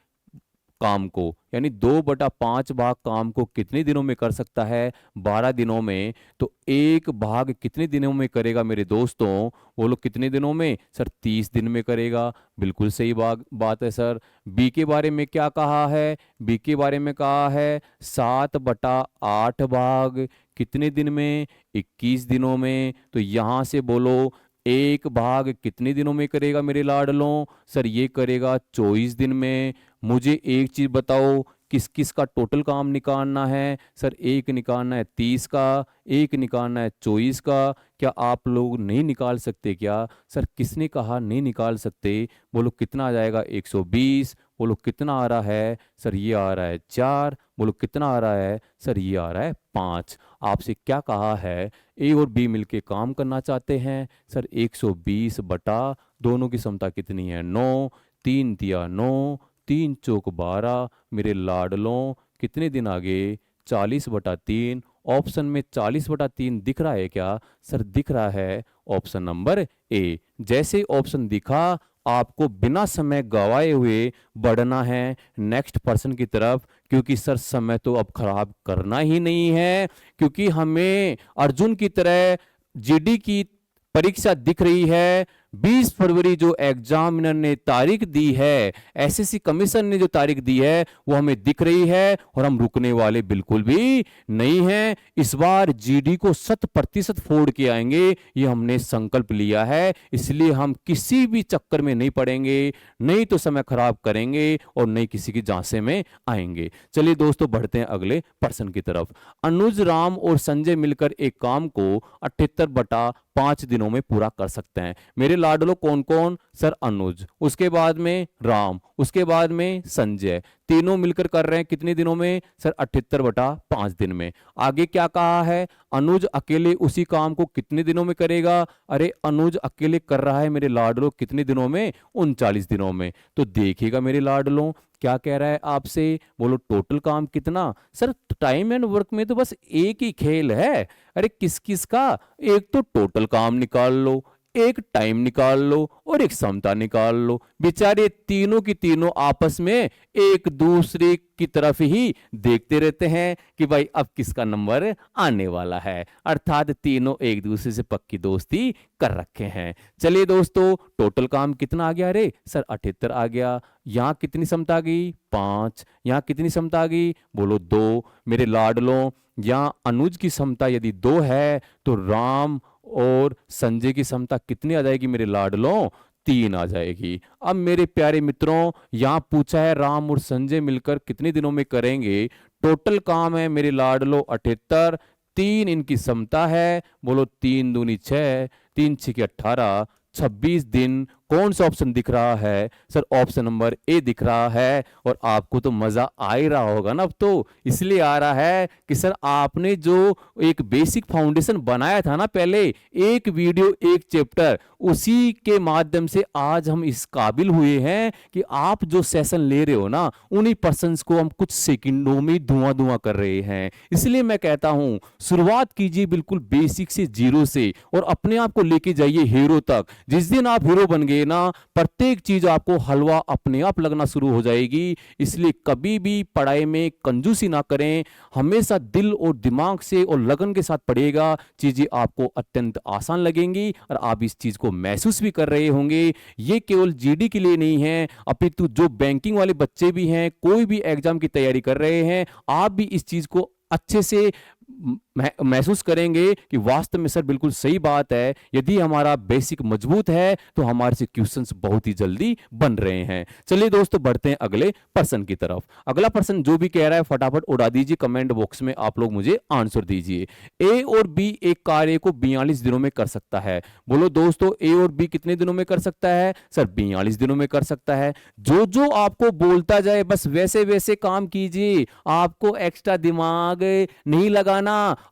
काम को, यानी 2/5 भाग काम को कितने दिनों में कर सकता है? 12 दिनों में। तो एक भाग कितने दिनों में करेगा मेरे दोस्तों? वो लोग कितने दिनों में? सर 30 दिन में करेगा। बिल्कुल सही बात है सर। बी के बारे में क्या कहा है? बी के बारे में कहा है 7/8 भाग कितने दिन में? 21 दिनों में। तो यहां से बोलो एक भाग कितने दिनों में करेगा मेरे लाडलों? सर ये करेगा 24 दिन में। मुझे एक चीज बताओ, किस किस का टोटल काम निकालना है? सर एक निकालना है 30 का, एक निकालना है 24 का। क्या आप लोग नहीं निकाल सकते क्या? सर किसने कहा नहीं निकाल सकते? बोलो कितना आ जाएगा? 120। बोलो कितना आ रहा है? सर ये आ रहा है 4। बोलो कितना आ रहा है? सर ये आ रहा है 5। आपसे क्या कहा है? ए और बी मिलके काम करना चाहते हैं। सर 120 बटा दोनों की समता कितनी है? 9। 3 दिया 9, 3 चौक 12। मेरे लाडलों कितने दिन आगे? 40 बटा 3। ऑप्शन में 40 बटा 3 दिख रहा है क्या? सर दिख रहा है ऑप्शन नंबर ए। जैसे ऑप्शन दिखा आपको बिना समय गवाए हुए बढ़ना है नेक्स्ट पर्सन की तरफ, क्योंकि सर समय तो अब खराब करना ही नहीं है, क्योंकि हमें अर्जुन की तरह जीडी की परीक्षा दिख रही है। 20 फरवरी जो एग्जामिनर ने तारीख दी है, एसएससी कमीशन ने जो तारीख दी है वो हमें दिख रही है और हम रुकने वाले बिल्कुल भी नहीं हैं। इस बार जीडी को 100% फोड़ के आएंगे, ये हमने संकल्प लिया है। इसलिए हम किसी भी चक्कर में नहीं पड़ेंगे, नहीं तो समय खराब करेंगे और नहीं किसी की झांसे में आएंगे। चलिए दोस्तों बढ़ते हैं अगले पर्सन की तरफ। अनुज, राम और संजय मिलकर एक काम को 78 बटा 5 दिनों में पूरा कर सकते हैं। मेरे लाडलो कौन कौन? सर अनुज, उसके बाद में राम, उसके बाद में संजय, तीनों मिलकर कर रहे हैं कितने दिनों में? सर 78 बटा 5 दिन में। आगे क्या कहा है? अनुज अकेले उसी काम को कितने दिनों में करेगा? अरे अनुज अकेले कर रहा है मेरे लाडलो कितने दिनों में? 39 दिनों में। तो देखिएगा मेरे लाडलो क्या कह रहा है आपसे। बोलो टोटल काम कितना? सर टाइम एंड वर्क में तो बस एक ही खेल है। अरे किस किस का? एक तो टोटल काम निकाल लो, एक टाइम निकाल लो और एक समता निकाल लो। बेचारे तीनों की तीनों आपस में एक दूसरे की तरफ ही देखते रहते हैं कि भाई अब किसका नंबर आने वाला है, अर्थात तीनों एक दूसरे से पक्की दोस्ती कर रखे हैं। चलिए दोस्तों टोटल काम कितना आ गया? अरे सर 78 आ गया। यहां कितनी समता आ गई? 5। यहां कितनी समता आ गई? बोलो 2। मेरे लाडलों यहां अनुज की समता यदि 2 है तो राम और संजय की समता कितनी आ जाएगी मेरे लाडलों? 3 आ जाएगी। अब मेरे प्यारे मित्रों यहां पूछा है राम और संजय मिलकर कितने दिनों में करेंगे। टोटल काम है मेरे लाडलों 78, 3 इनकी समता है। बोलो 3 दूनी 6, 3 6 18, 26 दिन। कौन सा ऑप्शन दिख रहा है? सर ऑप्शन नंबर ए दिख रहा है। और आपको तो मजा आ ही रहा होगा ना अब तो, इसलिए आ रहा है कि सर आपने जो एक बेसिक फाउंडेशन बनाया था ना पहले, एक वीडियो एक चैप्टर, उसी के माध्यम से आज हम इस काबिल हुए हैं कि आप जो सेशन ले रहे हो ना उन्हीं पर्सन्स को हम कुछ सेकंडों में धुआं धुआं कर रहे हैं। इसलिए मैं कहता हूं शुरुआत कीजिए बिल्कुल बेसिक से, जीरो से, और अपने आप को लेके जाइए हीरो तक। जिस दिन आप हीरो बन गए ना, प्रत्येक चीज आपको हलवा अपने आप लगना शुरू हो जाएगी। इसलिए कभी भी पढ़ाई में कंजूसी ना करें, हमेशा दिल और दिमाग से और लगन के साथ पढ़िएगा, चीजें आपको अत्यंत आसान लगेंगी और आप इस चीज को महसूस भी कर रहे होंगे। ये केवल जीडी के लिए नहीं है, अपितु जो बैंकिंग वाले बच्चे भी हैं, कोई भी एग्जाम की तैयारी कर रहे हैं, आप भी इस चीज को अच्छे से महसूस करेंगे कि वास्तव में सर बिल्कुल सही बात है। यदि हमारा बेसिक मजबूत है तो हमारे से क्वेश्चंस बहुत ही जल्दी बन रहे हैं। चलिए दोस्तों बढ़ते हैं अगले पर्सन की तरफ। अगला पर्सन जो भी कह रहा है फटाफट उड़ा दीजिए, कमेंट बॉक्स में आप लोग मुझे आंसर दीजिए। ए और बी एक कार्य को 42 दिनों में कर सकता है। बोलो दोस्तों ए और बी कितने दिनों में कर सकता है? सर 42 दिनों में कर सकता है। जो जो आपको बोलता जाए बस वैसे वैसे काम कीजिए, आपको एक्स्ट्रा दिमाग नहीं लगाना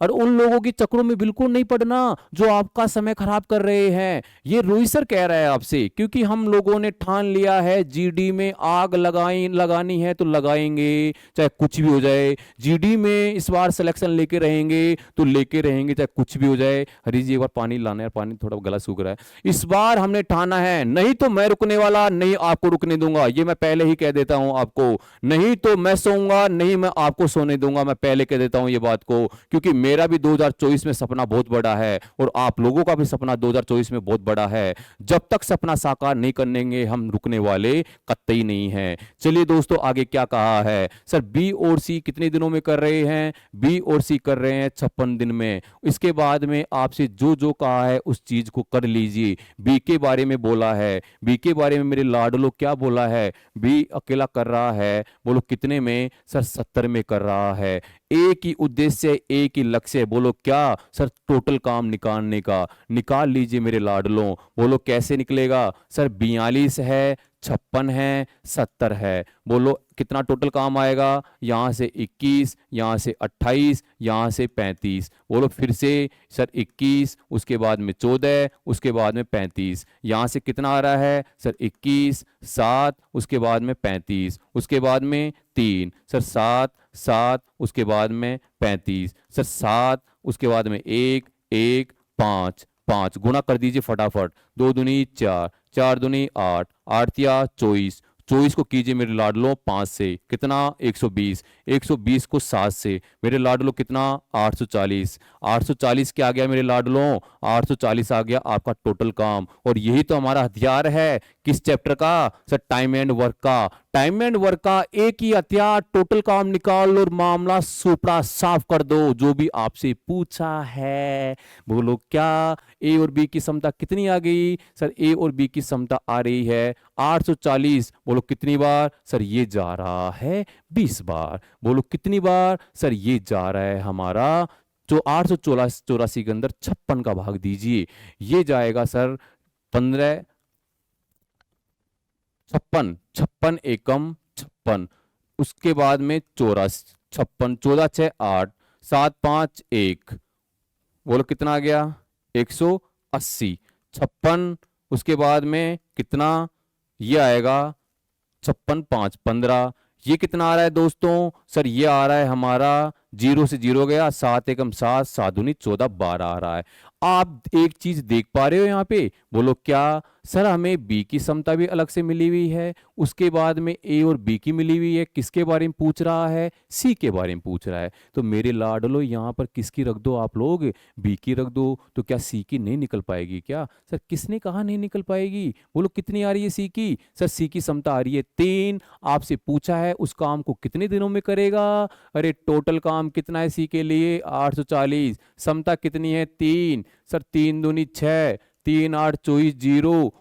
और उन लोगों के चक्रों में बिल्कुल नहीं पड़ना जो आपका समय खराब कर रहे हैं। ये रोहित सर कह रहा है आपसे, क्योंकि हम लोगों ने ठान लिया है जीडी में आग लगानी है तो लगाएंगे, चाहे कुछ भी हो जाए। जीडी में इस बार सिलेक्शन लेके रहेंगे तो लेके रहेंगे, चाहे कुछ भी हो जाए। हरी जी एक बार पानी लाना है, पानी थोड़ा गला सूख रहा है। इस बार हमने ठाना है, नहीं तो मैं रुकने वाला नहीं आपको रुकने दूंगा, ये मैं पहले ही कह देता हूं आपको। नहीं तो मैं सोऊंगा, नहीं मैं आपको सोने दूंगा, मैं पहले कह देता हूं ये बात को, क्योंकि मेरा भी 2024 में सपना बहुत बड़ा है और आप लोगों का भी सपना 2024 में बहुत बड़ा है। जब तक सपना साकार नहीं करेंगे हम रुकने वाले कतई नहीं हैं। चलिए दोस्तों, आगे क्या कहा है। सर बी और सी कितने दिनों में कर रहे हैं? बी और सी कर रहे हैं 56 दिन में। इसके बाद में आपसे जो जो कहा है उस चीज को कर लीजिए। बी के बारे में बोला है, बी के बारे में मेरे लाडलो क्या बोला है? बी अकेला कर रहा है, बोलो कितने में? सर 70 में कर रहा है। एक ही उद्देश्य, एक ही लक्ष्य, बोलो क्या? सर टोटल काम निकालने का। निकाल लीजिए मेरे लाडलों, बोलो कैसे निकलेगा? सर 42 है, 56 है, 70 है। बोलो कितना टोटल काम आएगा? यहां से 21, यहां से 28, यहां से 35। बोलो फिर से। सर 21, उसके बाद में 14, उसके बाद में 35। यहां से कितना आ रहा है? सर 21, 7, उसके बाद में 35, उसके बाद में 3। सर 7, 7, उसके बाद में 35। सर 7, उसके बाद में 1, 1, 5, 5 गुना कर दीजिए फटाफट। 2 दूनी 4, 4 दूनी 8, 8 या 24। 24 को कीजिए मेरे लाडलो 5 से, कितना? 120। 120 को 7 से मेरे लाडलो कितना? 840। 840 क्या आ गया मेरे लाडलो? 840 आ गया आपका टोटल काम। और यही तो हमारा हथियार है। किस चैप्टर का? सर टाइम एंड वर्क का। टाइम एंड वर्क का एक ही हथियार, टोटल काम निकाल लो और मामला सुपड़ा साफ कर दो। जो भी आपसे पूछा है बोलो क्या? ए और बी की क्षमता कितनी आ गई? सर ए और बी की क्षमता आ रही है 840। बोलो कितनी बार? सर ये जा रहा है 20 बार। बोलो कितनी बार? सर ये जा रहा है हमारा जो 884 के अंदर 56 का भाग दीजिए। ये जाएगा सर 15, 56, 56 एकम 56। उसके बाद में 84, 56, 14 6 8, 7 5 1। बोलो कितना आ गया? 180। 56, उसके बाद में कितना? ये आएगा 56 5 15। ये कितना आ रहा है दोस्तों? सर ये आ रहा है हमारा 0 से 0 गया 7 एकम 7, 7 दूनी 14, 12 आ रहा है। आप एक चीज देख पा रहे हो यहाँ पे? बोलो क्या? सर हमें बी की क्षमता भी अलग से मिली हुई है, उसके बाद में ए और बी की मिली हुई है। किसके बारे में पूछ रहा है? सी के बारे में पूछ रहा है। तो मेरे लाडलो यहाँ पर किसकी रख दो आप लोग? बी की रख दो। तो क्या सी की नहीं निकल पाएगी क्या? सर किसने कहा नहीं निकल पाएगी? बोलो कितनी आ रही है सी की? सर सी की क्षमता आ रही है 3। आपसे पूछा है उस काम को कितने दिनों में करेगा? अरे टोटल काम कितना है सी के लिए? 840। क्षमता कितनी है? 3। सर 3 दूनी 6, 3 8 24 0।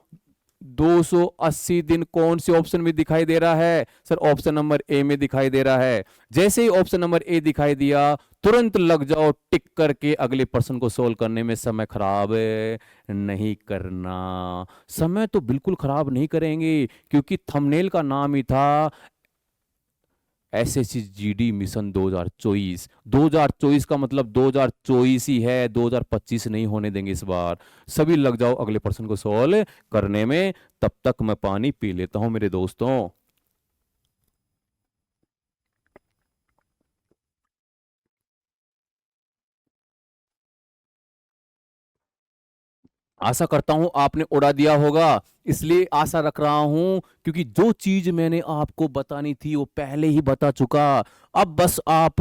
280 दिन कौन से ऑप्शन में दिखाई दे रहा है? सर ऑप्शन नंबर ए में दिखाई दे रहा है। जैसे ही ऑप्शन नंबर ए दिखाई दिया तुरंत लग जाओ टिक करके अगले प्रश्न को सोल्व करने में। समय खराब नहीं करना। समय तो बिल्कुल खराब नहीं करेंगे क्योंकि थंबनेल का नाम ही था एसएससी जीडी मिशन 2024। 2024 का मतलब 2024 ही है, 2025 नहीं होने देंगे इस बार। सभी लग जाओ अगले प्रश्न को सॉल्व करने में। तब तक मैं पानी पी लेता हूं मेरे दोस्तों। आशा करता हूं आपने उड़ा दिया होगा, इसलिए आशा रख रहा हूं क्योंकि जो चीज मैंने आपको बतानी थी वो पहले ही बता चुका। अब बस आप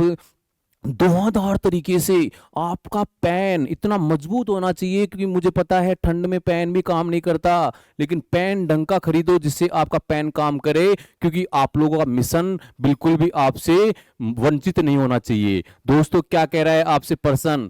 धुआंधार तरीके से आपका पेन इतना मजबूत होना चाहिए, क्योंकि मुझे पता है ठंड में पेन भी काम नहीं करता, लेकिन पेन ढंग का खरीदो जिससे आपका पेन काम करे, क्योंकि आप लोगों का मिशन बिल्कुल भी आपसे वंचित नहीं होना चाहिए। दोस्तों क्या कह रहा है आपसे पर्सन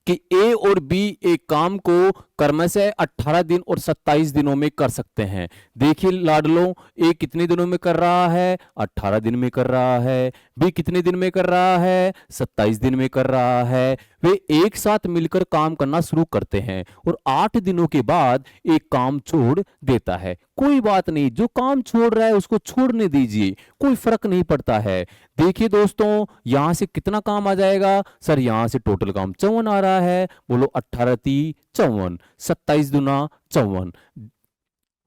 कि ए और बी एक काम को क्रमशः 18 दिन और 27 दिनों में कर सकते हैं। देखिए लाडलो, ए कितने दिनों में कर रहा है? 18 दिन में कर रहा है। बी कितने दिन में कर रहा है? 27 दिन में कर रहा है। वे एक साथ मिलकर काम करना शुरू करते हैं और 8 दिनों के बाद एक काम छोड़ देता है। कोई बात नहीं, जो काम छोड़ रहा है उसको छोड़ने दीजिए, कोई फर्क नहीं पड़ता है। देखिए दोस्तों, यहां से कितना काम आ जाएगा? सर यहां से टोटल काम 54 आ रहा है। बोलो 18 × 54, 27 दूना 54।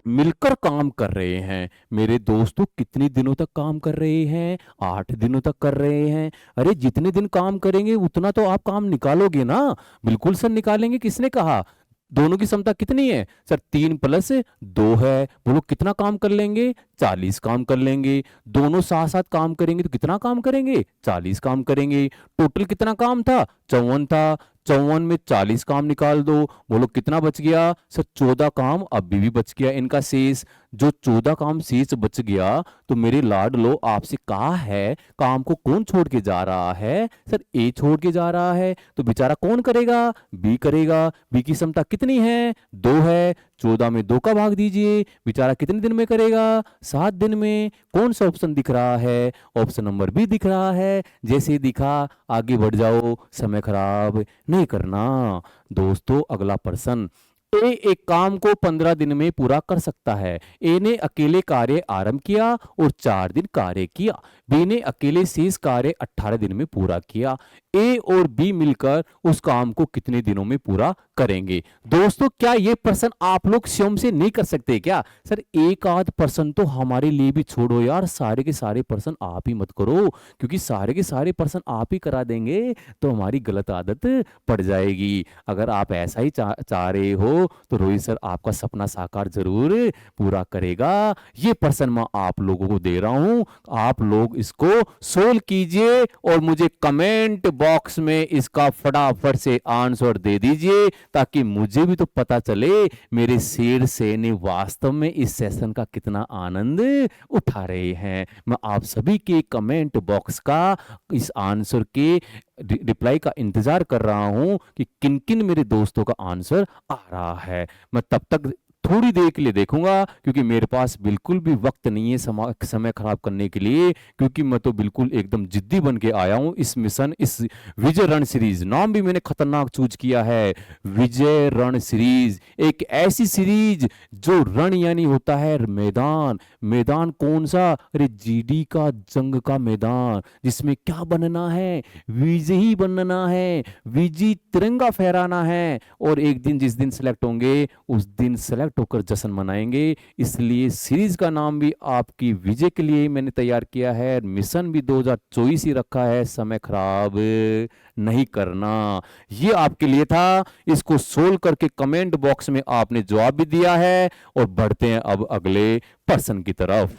मिलकर काम कर रहे हैं मेरे दोस्तों। कितने दिनों तक काम कर रहे हैं? 8 दिनों तक कर रहे हैं। अरे जितने दिन काम करेंगे उतना तो आप काम निकालोगे ना? बिल्कुल सर निकालेंगे, किसने कहा? दोनों की क्षमता कितनी है सर? 3 + 2 है। बोलो कितना काम कर लेंगे? 40 काम कर लेंगे। दोनों साथ साथ काम करेंगे तो कितना काम करेंगे? 40 काम करेंगे। टोटल कितना काम था? 54 था। 54 में 40 काम निकाल दो। बोलो कितना बच गया सर? 14 काम अभी भी बच गया इनका शेष। जो 14 काम शेष बच गया, तो मेरे लाडलो आपसे कहा है काम को कौन छोड़ के जा रहा है सर? ए छोड़ के जा रहा है। तो बेचारा कौन करेगा? बी करेगा। बी की क्षमता कितनी है? 2 है। 14 में 2 का भाग दीजिए। बेचारा कितने दिन में करेगा? 7 दिन में। कौन सा ऑप्शन दिख रहा है? ऑप्शन नंबर बी दिख रहा है। जैसे ही दिखा आगे बढ़ जाओ, समय खराब नहीं करना। दोस्तों अगला प्रश्न। ए एक काम को 15 दिन में पूरा कर सकता है। ए ने अकेले कार्य आरंभ किया और 4 दिन कार्य किया। बी ने अकेले शेष कार्य 18 दिन में पूरा किया। ए और बी मिलकर उस काम को कितने दिनों में पूरा करेंगे? दोस्तों क्या ये प्रश्न आप लोग स्वयं से नहीं कर सकते क्या सर? एक आध प्रश्न तो हमारे लिए भी छोड़ो यार, सारे के सारे प्रश्न आप ही मत करो, क्योंकि सारे के सारे प्रश्न आप ही करा देंगे तो हमारी गलत आदत पड़ जाएगी। अगर आप ऐसा ही चाह रहे हो तो रोहित सर आपका सपना साकार जरूर पूरा करेगा। ये प्रश्न मैं आप लोगों को दे रहा हूं, आप लोग इसको सोल्व कीजिए और मुझे कमेंट बॉक्स में इसका फटाफट से आंसर दे दीजिए, ताकि मुझे भी तो पता चले मेरे शेर सेने वास्तव में इस सेशन का कितना आनंद उठा रहे हैं। मैं आप सभी के कमेंट बॉक्स का इस आंसर के रिप्लाई का इंतजार कर रहा हूं कि किन किन मेरे दोस्तों का आंसर आ रहा है। मैं तब तक थोड़ी देर के लिए देखूंगा, क्योंकि मेरे पास बिल्कुल भी वक्त नहीं है समय खराब करने के लिए, क्योंकि मैं तो बिल्कुल एकदम जिद्दी बन के आया हूं इस मिशन, इस विजय रण सीरीज। नाम भी मैंने खतरनाक चूज किया है, विजय रण सीरीज। एक ऐसी सीरीज जो रण यानी होता है मैदान। मैदान कौन सा? अरे जीडी का जंग का मैदान, जिसमें क्या बनना है? विजयी बनना है, विजयी तिरंगा फहराना है। और एक दिन जिस दिन सेलेक्ट होंगे उस दिन सेलेक्ट होकर जश्न मनाएंगे। इसलिए सीरीज का नाम भी आपकी विजय के लिए ही मैंने तैयार किया है। मिशन भी 2024 ही रखा है, समय खराब नहीं करना। ये आपके लिए था। इसको सोल्व करके कमेंट बॉक्स में आपने जवाब भी दिया है। और बढ़ते हैं अब अगले प्रश्न की तरफ।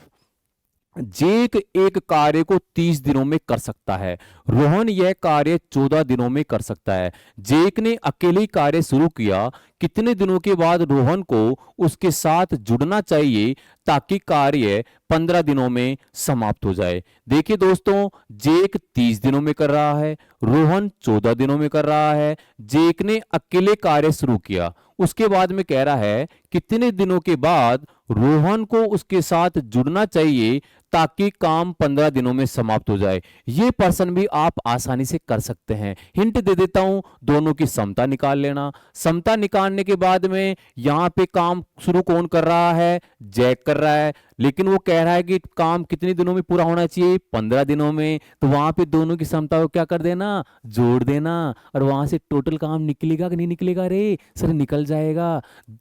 जेक एक कार्य को 30 दिनों में कर सकता है। रोहन यह कार्य 14 दिनों में कर सकता है। जेक ने अकेले कार्य शुरू किया। कितने दिनों के बाद रोहन को उसके साथ जुड़ना चाहिए ताकि कार्य 15 दिनों में समाप्त हो जाए? देखिए दोस्तों, जेक 30 दिनों में कर रहा है, रोहन 14 दिनों में कर रहा है। जेक ने अकेले कार्य शुरू किया, उसके बाद में कह रहा है कितने दिनों के बाद रोहन को उसके साथ जुड़ना चाहिए ताकि काम 15 दिनों में समाप्त हो जाए। ये प्रश्न भी आप आसानी से कर सकते हैं। हिंट दे देता हूं, दोनों की समता निकाल लेना। समता निकालने के बाद में यहां पे काम शुरू कौन कर रहा है? जैक कर रहा है, लेकिन वो कह रहा है कि काम कितने दिनों में पूरा होना चाहिए? 15 दिनों में। तो वहां पे दोनों की समता को क्या कर देना? जोड़ देना। और वहां से टोटल काम निकलेगा कि नहीं निकलेगा? रे सर निकल जाएगा।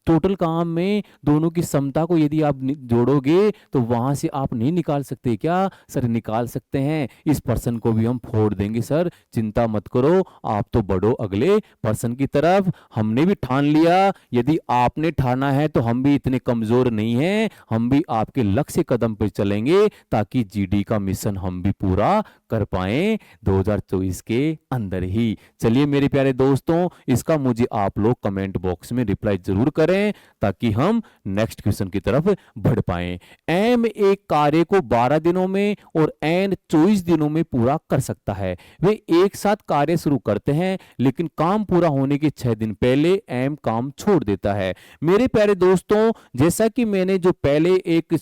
टोटल काम में दोनों की समता को यदि आप जोड़ोगे तो वहां से आप नहीं निकाल सकते क्या? सर निकाल सकते हैं। इस पर्सन को भी हम फोड़ देंगे सर, चिंता मत करो। आप तो बढ़ो अगले पर्सन की तरफ। हमने भी ठान लिया, यदि आपने ठाना है तो हम भी इतने कमजोर नहीं हैं। हम भी आपके लक्ष्य कदम पर चलेंगे ताकि जीडी का मिशन हम भी पूरा कर पाए 2024 के अंदर ही। चलिए मेरे प्यारे दोस्तों, इसका मुझे आप लोग कमेंट बॉक्स में रिप्लाई जरूर करें ताकि हम नेक्स्ट क्वेश्चन की तरफ बढ़ पाए। एम एक कार्य को 12 दिनों में और एन 24 दिनों में पूरा कर सकता है। वे एक साथ कार्य शुरू करते हैं, लेकिन काम पूरा होने के 6 दिन पहले एम काम छोड़ देता है। मेरे प्यारे दोस्तों, जैसा कि मैंने जो पहले एक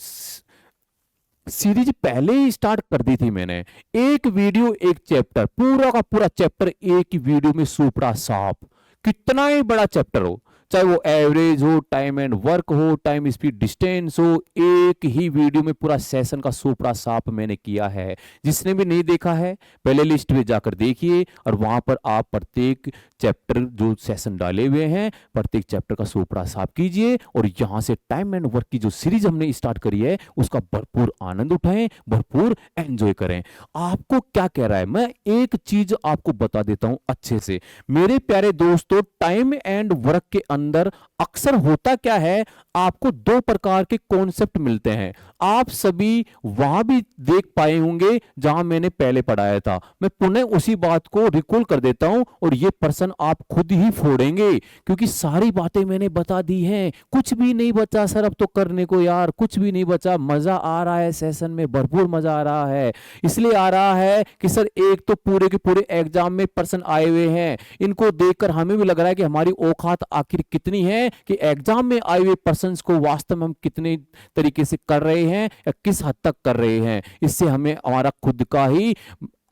सीरीज पहले ही स्टार्ट कर दी थी, मैंने एक वीडियो एक चैप्टर, पूरा का पूरा चैप्टर एक ही वीडियो में सुपड़ा साफ। कितना ही बड़ा चैप्टर हो, चाहे वो एवरेज हो, टाइम एंड वर्क हो, टाइम स्पीड डिस्टेंस हो, एक ही वीडियो में पूरा सेशन का सोपड़ा साफ मैंने किया है। जिसने भी नहीं देखा है पहले लिस्ट में जाकर देखिए, और वहां पर आप प्रत्येक चैप्टर जो सेशन डाले हुए हैं प्रत्येक चैप्टर का सोपड़ा साफ कीजिए। और यहां से टाइम एंड वर्क की जो सीरीज हमने स्टार्ट करी है उसका भरपूर आनंद उठाएं, भरपूर एंजॉय करें। आपको क्या कह रहा है, मैं एक चीज आपको बता देता हूं अच्छे से। मेरे प्यारे दोस्तों, टाइम एंड वर्क के अंदर अक्सर होता क्या है, आपको दो प्रकार के कॉन्सेप्ट मिलते हैं। आप सभी वहां भी देख पाए होंगे जहां मैंने पहले पढ़ाया था। मैं पुनः उसी बात को रिकॉल कर देता हूं और ये प्रश्न आप खुद ही फोड़ेंगे, क्योंकि सारी बातें मैंने बता दी हैं। कुछ भी नहीं बचा सर अब तो करने को यार, कुछ भी नहीं बचा। मजा आ रहा है, सेशन में भरपूर मजा आ रहा है। इसलिए आ रहा है कि सर एक तो पूरे के पूरे एग्जाम में प्रश्न आए हुए हैं, इनको देखकर हमें भी लग रहा है कि हमारी औकात आखिर कितनी है कि एग्जाम में आए हुए प्रश्न को वास्तव में हम कितने तरीके से कर रहे हैं या किस हद तक कर रहे हैं। इससे हमें हमारा खुद का ही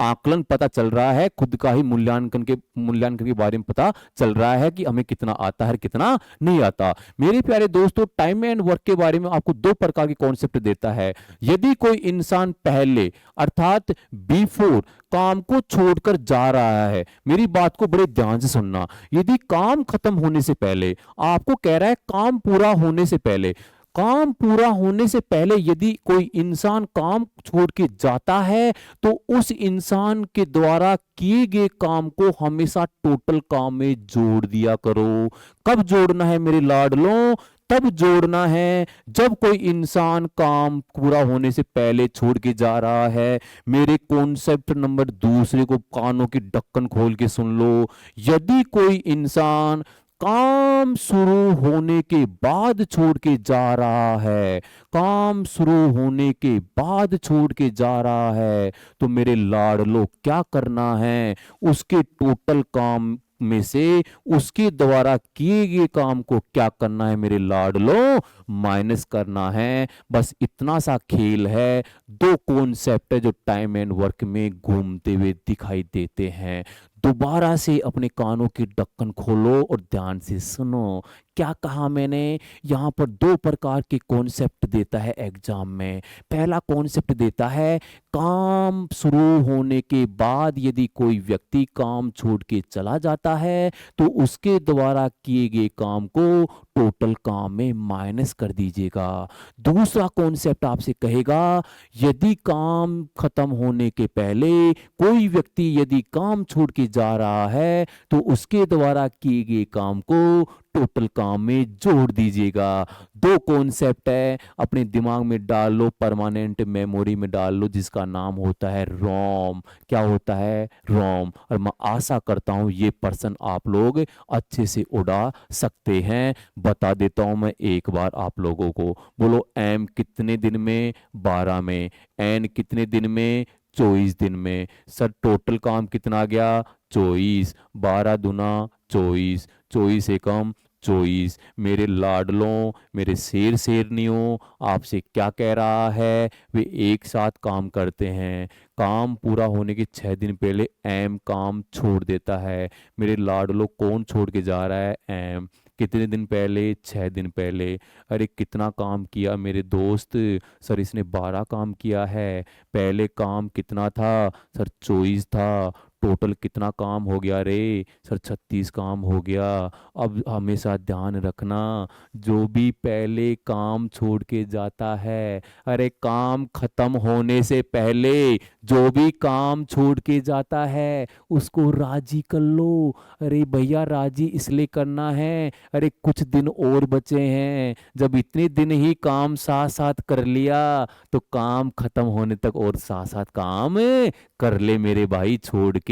आकलन पता चल रहा है, खुद का ही मूल्यांकन के बारे में पता चल रहा है कि हमें कितना आता है कितना नहीं आता। मेरे प्यारे दोस्तों, टाइम एंड वर्क के बारे में आपको दो प्रकार के कॉन्सेप्ट देता है। यदि कोई इंसान पहले अर्थात बिफोर काम को छोड़कर जा रहा है, मेरी बात को बड़े ध्यान से सुनना, यदि काम खत्म होने से पहले, आपको कह रहा है काम पूरा होने से पहले, काम पूरा होने से पहले यदि कोई इंसान काम छोड़ के जाता है तो उस इंसान के द्वारा किए गए काम को हमेशा टोटल काम में जोड़ दिया करो। कब जोड़ना है मेरे लाडलों? तब जोड़ना है जब कोई इंसान काम पूरा होने से पहले छोड़ के जा रहा है। मेरे कॉन्सेप्ट नंबर दूसरे को कानों की ढक्कन खोल के सुन लो। यदि कोई इंसान काम शुरू होने के बाद छोड़ के जा रहा है, काम शुरू होने के बाद छोड़ के जा रहा है, तो मेरे लाडलो क्या करना है, उसके टोटल काम में से उसके द्वारा किए गए काम को क्या करना है मेरे लाडलो, माइनस करना है। बस इतना सा खेल है। दो कॉन्सेप्ट है जो टाइम एंड वर्क में घूमते हुए दिखाई देते हैं। दोबारा से अपने कानों की ढक्कन खोलो और ध्यान से सुनो। क्या कहा मैंने? यहां पर दो प्रकार के कॉन्सेप्ट देता है एग्जाम में। पहला कॉन्सेप्ट देता है काम शुरू होने के बाद यदि कोई व्यक्ति काम छोड़ के चला जाता है तो उसके द्वारा किए गए काम को टोटल काम में माइनस कर दीजिएगा। दूसरा कॉन्सेप्ट आपसे कहेगा यदि काम खत्म होने के पहले कोई व्यक्ति यदि काम छोड़ के जा रहा है तो उसके द्वारा किए गए काम को टोटल काम में जोड़ दीजिएगा। दो कॉन्सेप्ट है, अपने दिमाग में डाल लो, परमानेंट मेमोरी में डाल लो, जिसका नाम होता है रोम। क्या होता है? रोम। और मैं आशा करता हूं ये प्रश्न आप लोग अच्छे से उड़ा सकते हैं। बता देता हूं मैं एक बार आप लोगों को। बोलो एम कितने दिन में? 12 में। एन कितने दिन में? 24 दिन में। सर टोटल काम कितना आ गया? 24। 12 दूना 24, 24 एकम 24। मेरे लाडलों, मेरे शेर शेरनियों, आपसे क्या कह रहा है? वे एक साथ काम करते हैं। काम पूरा होने के 6 दिन पहले एम काम छोड़ देता है। मेरे लाडलों, कौन छोड़ के जा रहा है? एम। कितने दिन पहले? 6 दिन पहले। अरे कितना काम किया मेरे दोस्त? सर इसने 12 काम किया है। पहले काम कितना था? सर 24 था। टोटल कितना काम हो गया रे? सर 36 काम हो गया। अब हमेशा ध्यान रखना, जो भी पहले काम छोड़ के जाता है, अरे काम खत्म होने से पहले जो भी काम छोड़ के जाता है उसको राजी कर लो। अरे भैया राजी इसलिए करना है, अरे कुछ दिन और बचे हैं। जब इतने दिन ही काम साथ साथ कर लिया तो काम खत्म होने तक और साथ साथ काम कर ले मेरे भाई, छोड़ के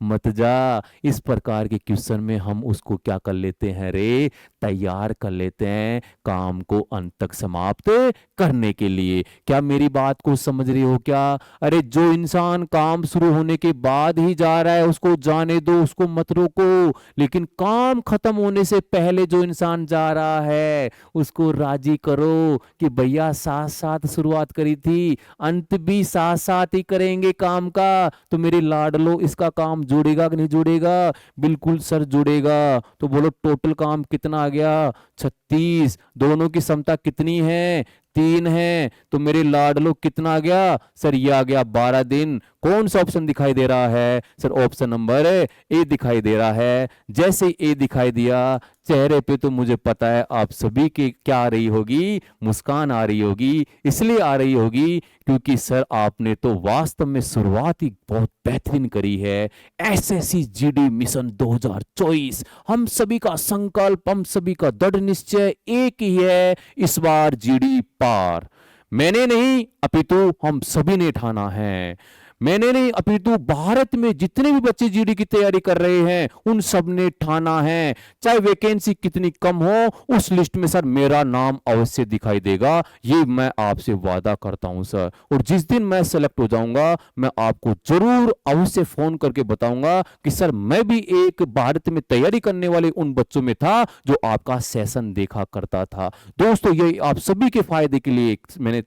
मत जा। इस प्रकार के क्वेश्चन में हम उसको क्या कर लेते हैं रे? तैयार कर लेते हैं काम को अंत तक समाप्त करने के लिए। क्या मेरी बात को समझ रहे हो क्या? अरे जो इंसान काम शुरू होने के बाद ही जा रहा है उसको जाने दो, उसको मत रोको। लेकिन काम खत्म होने से पहले जो इंसान जा रहा है उसको राजी करो कि भैया साथ साथ शुरुआत करी थी, अंत भी साथ साथ ही करेंगे काम का। तो मेरे लाडलो, इसका काम जुड़ेगा कि नहीं जुड़ेगा? बिल्कुल सर जुड़ेगा। तो बोलो टोटल काम कितना आ गया? 36। दोनों की क्षमता कितनी है? 3 है। तो मेरे लाडलो कितना आ गया? सर ये आ गया 12 दिन। कौन सा ऑप्शन दिखाई दे रहा है सर? ऑप्शन नंबर ए दिखाई दे रहा है। जैसे ए दिखाई दिया, चेहरे पे तो मुझे पता है आप सभी के क्या आ रही होगी, मुस्कान आ रही होगी। इसलिए आ रही होगी क्योंकि सर आपने तो वास्तव में शुरुआत ही बहुत बेहतरीन करी है। एसएससी जीडी मिशन 2024, हम सभी का संकल्प, हम सभी का दृढ़ निश्चय एक ही है, इस बार जीडी पार। मैंने नहीं अपितु हम सभी ने ठाना है। मैंने नहीं अपितु भारत में जितने भी बच्चे जीडी की तैयारी कर रहे हैं उन सब ने ठाना है, चाहे वैकेंसी कितनी कम हो, उस लिस्ट में सर मेरा नाम अवश्य दिखाई देगा। ये मैं आपसे वादा करता हूं सर। और जिस दिन मैं सेलेक्ट हो जाऊंगा मैं आपको जरूर अवश्य फोन करके बताऊंगा कि सर मैं भी एक भारत में तैयारी करने वाले उन बच्चों में था जो आपका सेशन देखा करता था। दोस्तों ये आप सभी के फायदे के लिए मैंने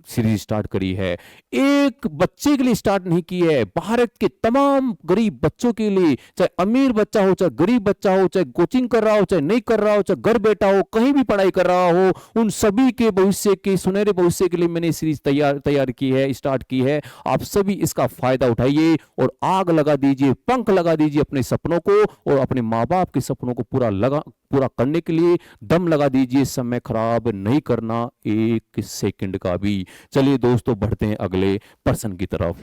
सीरीज स्टार्ट करी है। एक बच्चे के लिए स्टार्ट नहीं की है, भारत के तमाम गरीब बच्चों के लिए, चाहे अमीर बच्चा हो, चाहे गरीब बच्चा हो, चाहे कोचिंग कर रहा हो, चाहे नहीं कर रहा हो, चाहे घर बैठा हो, कहीं भी पढ़ाई कर रहा हो, उन सभी के भविष्य के, सुनहरे भविष्य के लिए मैंने सीरीज तैयार की है, स्टार्ट की है। आप सभी इसका फायदा उठाइए और आग लगा दीजिए, पंख लगा दीजिए अपने सपनों को, और अपने माँ बाप के सपनों को पूरा करने के लिए दम लगा दीजिए। समय खराब नहीं करना एक सेकंड का भी। चलिए दोस्तों बढ़ते हैं अगले प्रश्न की तरफ।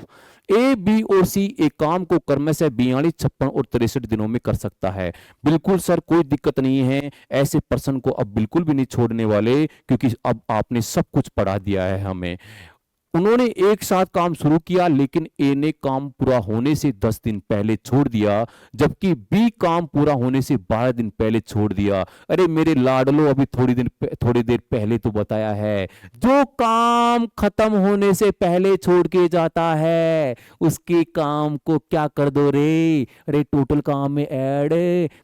ए, बी और सी एक काम को क्रम से 42, 56 और 63 दिनों में कर सकता है। बिल्कुल सर कोई दिक्कत नहीं है, ऐसे प्रश्न को अब बिल्कुल भी नहीं छोड़ने वाले, क्योंकि अब आपने सब कुछ पढ़ा दिया है हमें। उन्होंने एक साथ काम शुरू किया लेकिन ए ने काम पूरा होने से 10 दिन पहले छोड़ दिया, जबकि बी काम पूरा होने से 12 दिन पहले छोड़ दिया। अरे मेरे लाडलो अभी थोड़ी देर पहले तो बताया है, जो काम खत्म होने से पहले छोड़ के जाता है उसके काम को क्या कर दो रे, अरे टोटल काम में ऐड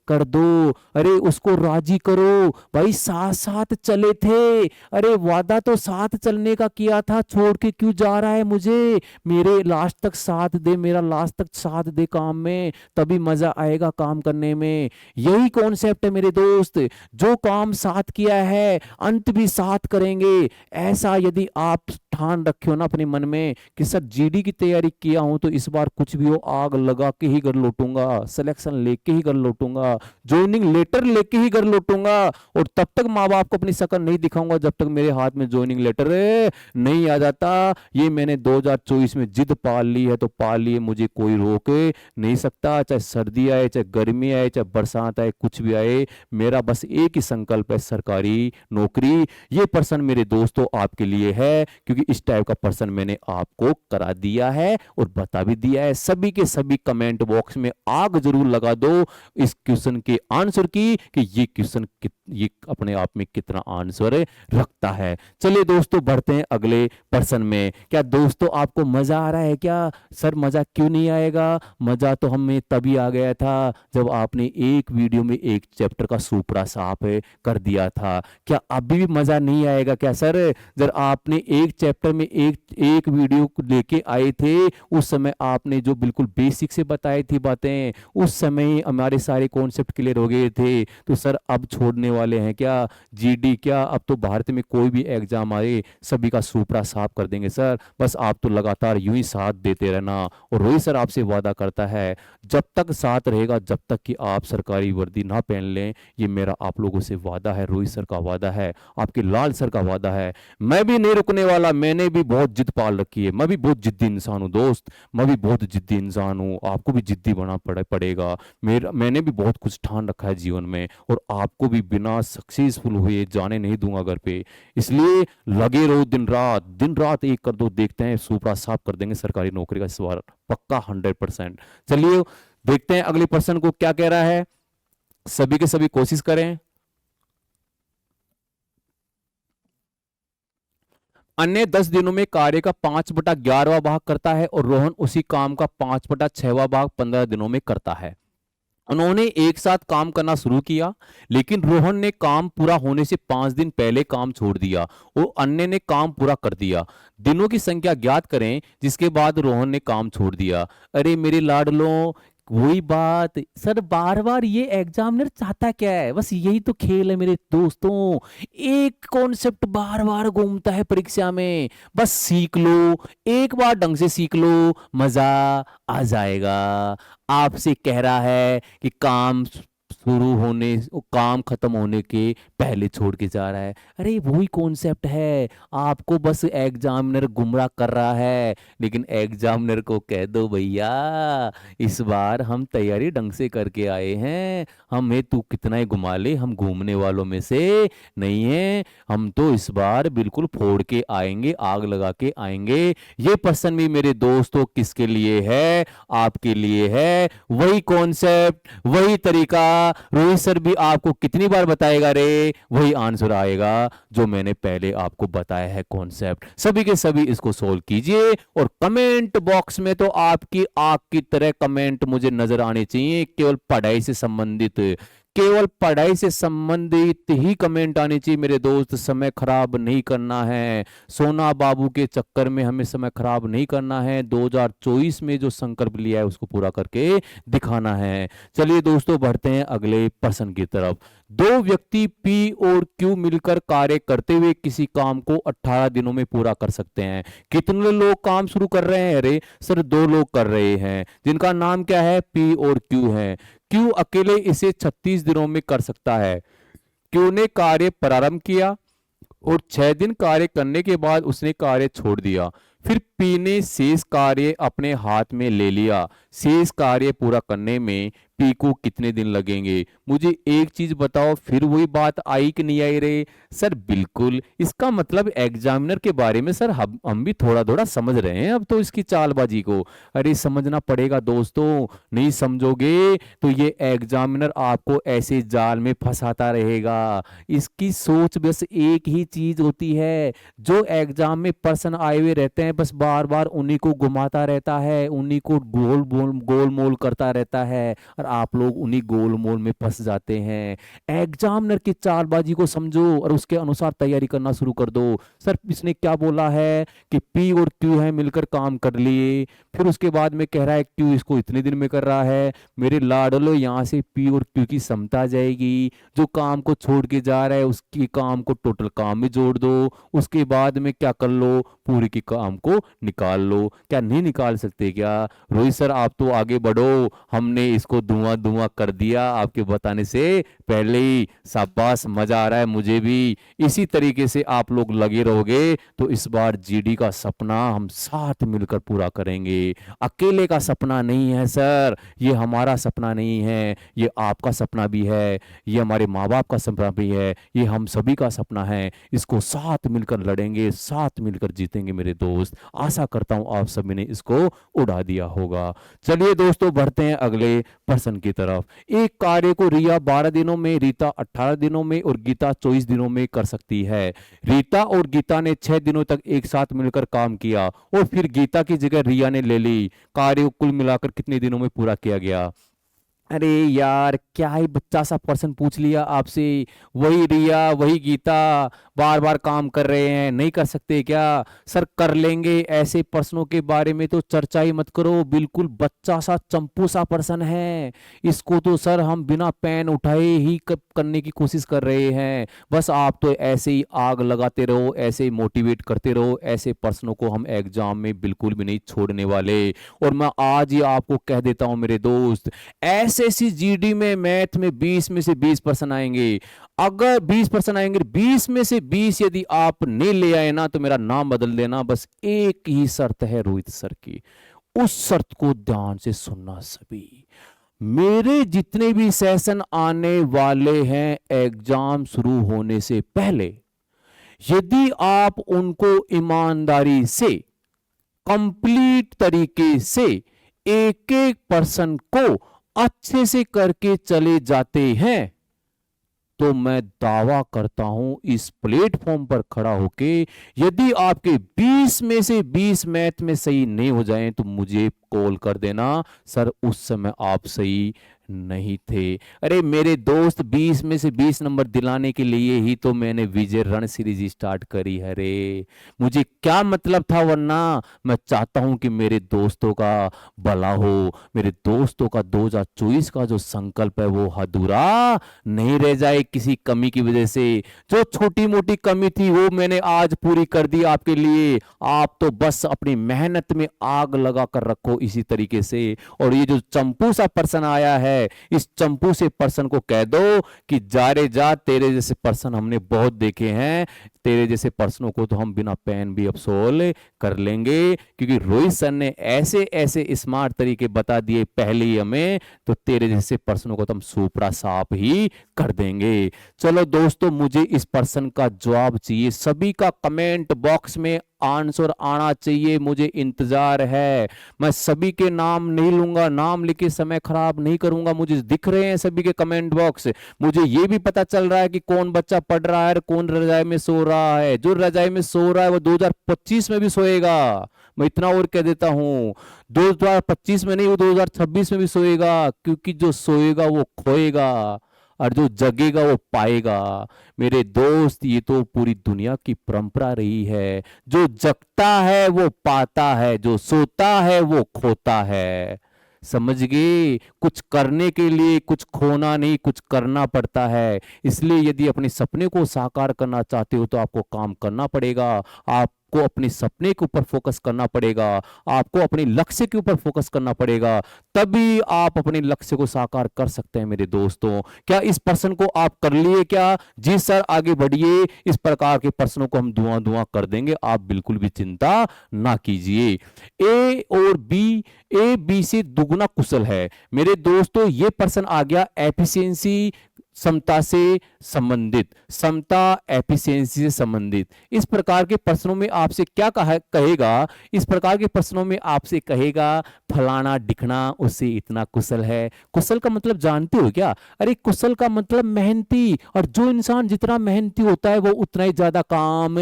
कर दो, अरे उसको राजी करो भाई, साथ साथ चले थे, अरे वादा तो साथ चलने का किया था, छोड़ के क्यों जा रहा है मुझे, मेरे लास्ट तक साथ दे, मेरा लास्ट तक साथ दे काम में, तभी मजा आएगा काम करने में। यही कॉन्सेप्ट है मेरे दोस्त, जो काम साथ किया है अंत भी साथ करेंगे। ऐसा यदि आप ठान रखे हो ना अपने मन में कि सर जीडी की तैयारी किया हूं तो इस बार कुछ भी हो आग लगा के ही घर लौटूंगा, सिलेक्शन लेके ही घर लौटूंगा, ज्वाइनिंग लेटर लेके ही घर लौटूंगा, और तब तक माँ बाप को अपनी शक्ल नहीं दिखाऊंगा जब तक मेरे हाथ में ज्वाइनिंग लेटर नहीं आ जाता। ये मैंने 2024 में जिद पाल ली है तो पाल ली है, मुझे कोई रोक नहीं सकता, चाहे सर्दी आए, चाहे गर्मी आए, चाहे बरसात आए, कुछ भी आए, मेरा बस एक ही संकल्प है, सरकारी नौकरी। ये प्रश्न मेरे दोस्तों आपके लिए है, क्योंकि इस टाइप का प्रश्न मैंने आपको करा दिया है और बता भी दिया है। सभी के सभी कमेंट बॉक्स में आग जरूर लगा दो इस क्वेश्चन के आंसर की, कि ये क्वेश्चन ये अपने आप में कितना आंसर रखता है। चलिए दोस्तों बढ़ते हैं अगले प्रश्न में। क्या दोस्तों आपको मजा आ रहा है क्या? सर मजा क्यों नहीं आएगा, मजा तो हमें तभी आ गया था जब आपने एक वीडियो में एक चैप्टर का सुपड़ा साफ कर दिया था। क्या अभी भी मजा नहीं आएगा क्या सर? जब आपने एक चैप्टर में एक वीडियो को लेके आए थे, उस समय आपने जो बिल्कुल बेसिक से बताई थी बातें, उस समय हमारे सारे कॉन्सेप्ट क्लियर हो गए थे, तो सर अब छोड़ने वाले हैं क्या जीडी? क्या अब तो भारत में कोई भी एग्जाम आए सभी का सुपड़ा साफ कर देंगे सर? बस आप तो लगातार यूं ही साथ देते रहना। और रोहित सर आपसे वादा करता है जब तक साथ रहेगा, जब तक कि आप सरकारी वर्दी ना पहन लें, ये मेरा आप लोगों से वादा है, रोहित सर का वादा है, आपके लाल सर का वादा है। मैं भी नहीं रुकने वाला, मैंने भी बहुत जिद पाल रखी है, मैं भी बहुत जिद्दी इंसान हूं दोस्त, मैं भी बहुत जिद्दी इंसान हूं, आपको भी जिद्दी बनना पड़ेगा। मैंने भी बहुत कुछ ठान रखा है जीवन में, और आपको भी बिना सक्सेसफुल हुए जाने नहीं दूंगा घर पे। इसलिए लगे रहो दिन रात एक कर दो, देखते हैं सुपड़ा साफ कर देंगे सरकारी नौकरी का इस बार पक्का 100%। चलिए देखते हैं अगले प्रश्न को क्या कह रहा है। सभी के सभी कोशिश करें। अन्य 10 दिनों में कार्य का 5/11वां भाग करता है और रोहन उसी काम का 5/6वां भाग 15 दिनों में करता है। उन्होंने एक साथ काम करना शुरू किया, लेकिन रोहन ने काम पूरा होने से 5 दिन पहले काम छोड़ दिया और अन्य ने काम पूरा कर दिया। दिनों की संख्या ज्ञात करें जिसके बाद रोहन ने काम छोड़ दिया। अरे मेरे लाडलों, वही बात सर, बार बार ये एग्जामिनर चाहता क्या है, बस यही तो खेल है मेरे दोस्तों। एक कॉन्सेप्ट बार बार घूमता है परीक्षा में, बस सीख लो, एक बार ढंग से सीख लो, मजा आ जाएगा। आपसे कह रहा है कि काम शुरू होने, काम खत्म होने के पहले छोड़ के जा रहा है। अरे वही कॉन्सेप्ट है, आपको बस एग्जामिनर गुमराह कर रहा है। लेकिन एग्जामिनर को कह दो भैया, इस बार हम तैयारी ढंग से करके आए हैं, हमें तू कितना ही घुमा ले, हम घूमने वालों में से नहीं है। हम तो इस बार बिल्कुल फोड़ के आएंगे, आग लगा के आएंगे। ये प्रश्न भी मेरे दोस्तों किसके लिए है, आपके लिए है। वही कॉन्सेप्ट, वही तरीका रोहित सर भी आपको कितनी बार बताएगा रे, वही आंसर आएगा जो मैंने पहले आपको बताया है कॉन्सेप्ट। सभी के सभी इसको सोल्व कीजिए, और कमेंट बॉक्स में तो आपकी आग की तरह कमेंट मुझे नजर आने चाहिए, केवल पढ़ाई से संबंधित, केवल पढ़ाई से संबंधित ही कमेंट आने चाहिए मेरे दोस्त। समय खराब नहीं करना है, सोना बाबू के चक्कर में हमें समय खराब नहीं करना है। 2024 में जो संकल्प लिया है उसको पूरा करके दिखाना है। चलिए दोस्तों, बढ़ते हैं अगले प्रश्न की तरफ। दो व्यक्ति पी और क्यू मिलकर कार्य करते हुए किसी काम को 18 दिनों में पूरा कर सकते हैं। कितने लोग काम शुरू कर रहे हैं? अरे सर, 2 लोग कर रहे हैं, जिनका नाम क्या है? पी और क्यू है। क्यू अकेले इसे 36 दिनों में कर सकता है। क्यू ने कार्य प्रारंभ किया और 6 दिन कार्य करने के बाद उसने कार्य छोड़ दिया। फिर पी ने शेष कार्य अपने हाथ में ले लिया। शेष कार्य पूरा करने में पी को कितने दिन लगेंगे? मुझे एक चीज बताओ, फिर वही बात आई कि नहीं आई रे? सर बिल्कुल, इसका मतलब एग्जामिनर के बारे में सर हम भी थोड़ा थोड़ा समझ रहे हैं अब तो इसकी चालबाजी को। अरे समझना पड़ेगा दोस्तों, नहीं समझोगे तो ये एग्जामिनर आपको ऐसे जाल में फंसाता रहेगा। इसकी सोच बस एक ही चीज होती है, जो एग्जाम में प्रश्न आए हुए रहते हैं बस बार बार उन्हीं को घुमाता रहता है, उन्हीं को गोल मोल करता रहता है, और आप लोग उन्हीं गोल मोल में फंस जाते हैं। एग्जामिनर की चालबाजी को समझो और उसके अनुसार तैयारी करना शुरू कर दो। सर इसने क्या बोला है कि पी और क्यू है मिलकर काम कर लिए, फिर उसके बाद में कह रहा है क्यू इसको इतने दिन में कर रहा है। मेरे लाडलो, यहाँ से पी और क्यू की समता जाएगी। जो काम को छोड़ के जा रहा है उसकी काम को टोटल काम में जोड़ दो। उसके बाद में क्या कर लो, पूरी की काम को निकाल लो। क्या नहीं निकाल सकते क्या? रोहित सर आप तो आगे बढ़ो, हमने इसको धुआं धुआं कर दिया आपके बताने से पहले ही। शाबाश, मजा आ रहा है मुझे भी। इसी तरीके से आप लोग लगे रहोगे तो इस बार जीडी का सपना हम साथ मिलकर पूरा करेंगे। अकेले का सपना नहीं है सर, ये हमारा सपना नहीं है, ये आपका सपना भी है, ये हमारे माँ बाप का सपना भी है, ये हम सभी का सपना है। इसको साथ मिलकर लड़ेंगे, साथ मिलकर जीतेंगे मेरे दोस्त। आशा करता हूं आप सभी ने इसको उड़ा दिया होगा। चलिए दोस्तों, बढ़ते हैं अगले प्रश्न की तरफ। एक कार्य को रिया 12 दिनों में, रीता 18 दिनों में और गीता 24 दिनों में कर सकती है। रीता और गीता ने 6 दिनों तक एक साथ मिलकर काम किया और फिर गीता की जगह रिया ने ले ली। कार्य को कुल मिलाकर कितने दिनों में पूरा किया गया? अरे यार, क्या ही बच्चा सा प्रश्न पूछ लिया आपसे। वही रिया वही गीता बार बार काम कर रहे हैं, नहीं कर सकते क्या? सर कर लेंगे, ऐसे प्रश्नों के बारे में तो चर्चा ही मत करो, बिल्कुल बच्चा सा चंपू सा प्रश्न है। इसको तो सर हम बिना पेन उठाए ही करने की कोशिश कर रहे हैं। बस आप तो ऐसे ही आग लगाते रहो, ऐसे ही मोटिवेट करते रहो। ऐसे प्रश्नों को हम एग्जाम में बिल्कुल भी नहीं छोड़ने वाले। और मैं आज ही आपको कह देता हूं मेरे दोस्त, एसएससी जीडी में मैथ में 20 में से 20% आएंगे। अगर 20% आएंगे, 20 में से 20 यदि आप नहीं ले आए ना तो मेरा नाम बदल देना। बस एक ही शर्त है रोहित सर की, उस शर्त को ध्यान से सुनना सभी। मेरे जितने भी सेशन आने वाले हैं एग्जाम शुरू होने से पहले, यदि आप उनको ईमानदारी से, कंप्लीट तरीके से एक एक पर्सन को अच्छे से करके चले जाते हैं, तो मैं दावा करता हूं इस प्लेटफॉर्म पर खड़ा होके, यदि आपके 20 में से 20 मैथ में सही नहीं हो जाएं तो मुझे कॉल कर देना। सर उस समय आप सही नहीं थे। अरे मेरे दोस्त 20 में से 20 नंबर दिलाने के लिए ही तो मैंने विजय रण सीरीज स्टार्ट करी है रे। मुझे क्या मतलब था, वरना मैं चाहता हूं कि मेरे दोस्तों का भला हो, मेरे दोस्तों का 2024 का जो संकल्प है वो अधूरा नहीं रह जाए किसी कमी की वजह से। जो छोटी मोटी कमी थी वो मैंने आज पूरी कर दी आपके लिए। आप तो बस अपनी मेहनत में आग लगा कर रखो इसी तरीके से। और ये जो चंपू सा पर्सन आया है, इस चंपू से पर्सन को कह दो कि जा रे जा, तेरे जैसे पर्सन हमने बहुत देखे हैं, तेरे जैसे पर्सनों को तो हम बिना पेन भी अफसोल कर लेंगे, क्योंकि रोहित सर ने ऐसे ऐसे स्मार्ट तरीके बता दिए पहले ही हमें, तो तेरे जैसे पर्सनों को तो हम सुपड़ा साफ ही कर देंगे। चलो दोस्तों, मुझे इस पर्सन का जवाब चाहिए, सभी का कमेंट बॉक्स में आंसर आना चाहिए, मुझे इंतजार है। मैं सभी के नाम नहीं लूंगा, नाम लिखे समय खराब नहीं करूंगा। मुझे दिख रहे हैं सभी के कमेंट बॉक्स, मुझे ये भी पता चल रहा है कि कौन बच्चा पढ़ रहा है और कौन रजाई में सो रहा है। जो रजाई में सो रहा है वो 2025 में भी सोएगा, मैं इतना और कह देता हूं। 2025 में नहीं, वो 2026 में भी सोएगा, क्योंकि जो सोएगा वो खोएगा और जो जगेगा वो पाएगा। मेरे दोस्त, ये तो पूरी दुनिया की परंपरा रही है, जो जगता है वो पाता है, जो सोता है वो खोता है। समझ गए? कुछ करने के लिए कुछ खोना नहीं, कुछ करना पड़ता है। इसलिए यदि अपने सपने को साकार करना चाहते हो तो आपको काम करना पड़ेगा, आपको अपने सपने के ऊपर फोकस करना पड़ेगा, आपको अपने लक्ष्य के ऊपर फोकस करना पड़ेगा, तभी आप अपने लक्ष्य को साकार कर सकते हैं मेरे दोस्तों। क्या इस प्रश्न को आप कर लिए क्या? जी सर, आगे बढ़िए, इस प्रकार के प्रश्नों को हम धुआं धुआं कर देंगे, आप बिल्कुल भी चिंता ना कीजिए। ए और बी, ए बी से दुगुना कुशल है मेरे दोस्तों। ये प्रश्न आ गया एफिशिएंसी, समता से संबंधित, समता एफिशिएंसी से संबंधित। इस प्रकार के प्रश्नों में आपसे क्या कहेगा, इस प्रकार के प्रश्नों में आपसे कहेगा फलाना दिखना उससे इतना कुशल है। कुशल का मतलब जानते हो क्या? अरे कुशल का मतलब मेहनती, और जो इंसान जितना मेहनती होता है वो उतना ही ज्यादा काम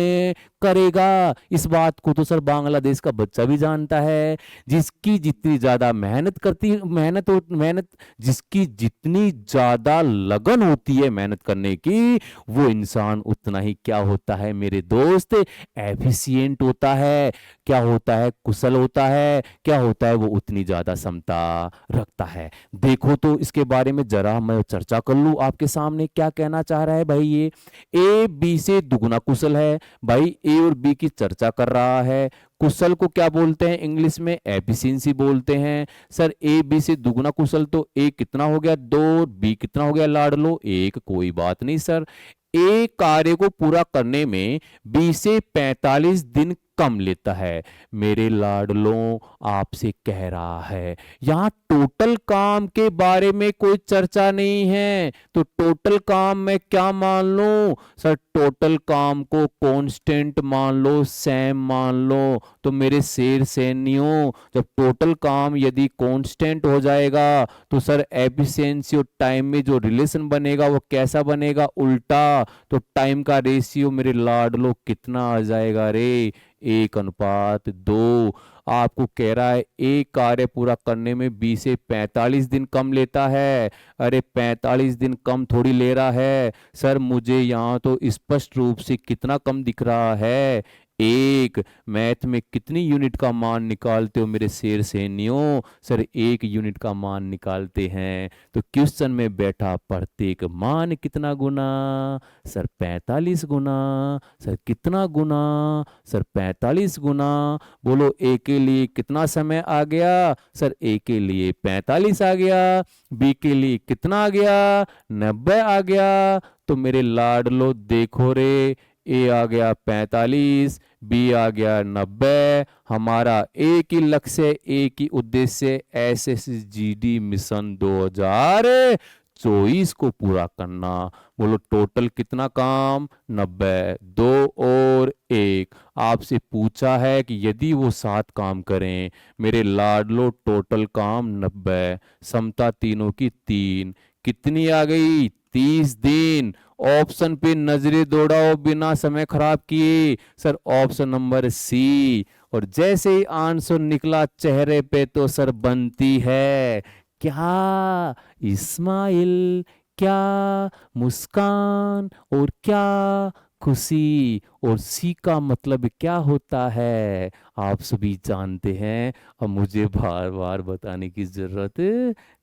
करेगा। इस बात को तो सर बांग्लादेश का बच्चा भी जानता है। जिसकी जितनी ज्यादा मेहनत करती, मेहनत जिसकी जितनी ज्यादा लगन होती है मेहनत करने की, वो इंसान उतना ही क्या होता है मेरे दोस्त, एफिशिएंट होता है। क्या होता है? कुशल होता है। क्या होता है? वो उतनी ज्यादा क्षमता रखता है। देखो तो इसके बारे में जरा मैं चर्चा कर लूं आपके सामने, क्या कहना चाह रहा है भाई। ये ए बी से दुगुना कुशल है भाई, ए और बी की चर्चा कर रहा है। कुशल को क्या बोलते हैं इंग्लिश में? एफिशिएंसी बोलते हैं। सर ए बी से दुगुना कुशल, तो ए कितना हो गया? 2, बी कितना हो गया लाडलो? 1। कोई बात नहीं सर, ए कार्य को पूरा करने में बी से 45 दिन कम लेता है। मेरे लाडलों, आपसे कह रहा है, यहां टोटल काम के बारे में कोई चर्चा नहीं है, तो टोटल काम में क्या मान लो सर? टोटल काम को कांस्टेंट मान लो, सेम मान लो। तो मेरे शेर सैनियों, जब टोटल काम यदि कांस्टेंट हो जाएगा तो सर एफिशिएंसी और टाइम में जो रिलेशन बनेगा वो कैसा बनेगा? उल्टा। तो टाइम का रेशियो मेरे लाडलो कितना आ जाएगा रे? 1:2। आपको कह रहा है एक कार्य पूरा करने में 20 से 45 दिन कम लेता है। अरे 45 दिन कम थोड़ी ले रहा है सर, मुझे यहाँ तो स्पष्ट रूप से कितना कम दिख रहा है? 1। मैथ में कितनी यूनिट का मान निकालते हो मेरे शेर सैनियों? सर 1 यूनिट का मान निकालते हैं। तो क्वेश्चन में बैठा प्रत्येक मान कितना गुना? सर 45 गुना। सर कितना गुना? सर 45 गुना। बोलो ए के लिए कितना समय आ गया? सर ए के लिए 45 आ गया। बी के लिए कितना आ गया? 90 आ गया। तो मेरे लाडलो देखो रे, ए आ गया 45, बी आ गया 90। हमारा एक ही लक्ष्य, एक ही उद्देश्य, SSGD मिशन 2024 को पूरा करना। बोलो टोटल कितना काम? 90। 2 और 1। आपसे पूछा है कि यदि वो 7 काम करें मेरे लाडलो, टोटल काम 90, समता तीनों की 3, कितनी आ गई? 30 दिन। ऑप्शन पे नजरें दौड़ाओ बिना समय खराब किए। Sir option number C. और जैसे ही आंसर निकला चेहरे पे तो सर बनती है क्या इस्माइल, क्या मुस्कान, और क्या खुशी। और सी का मतलब क्या होता है आप सभी जानते हैं। अब मुझे बार बार बताने की जरूरत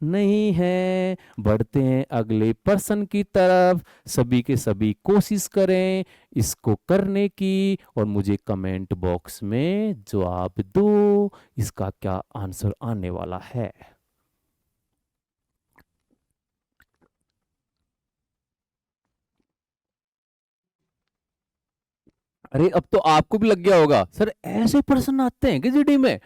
नहीं है। बढ़ते हैं अगले पर्सन की तरफ। सभी के सभी कोशिश करें इसको करने की, और मुझे कमेंट बॉक्स में जवाब दो इसका क्या आंसर आने वाला है। अरे अब तो आपको भी लग गया होगा, सर ऐसे पर्सन आते हैं कि जीडी में।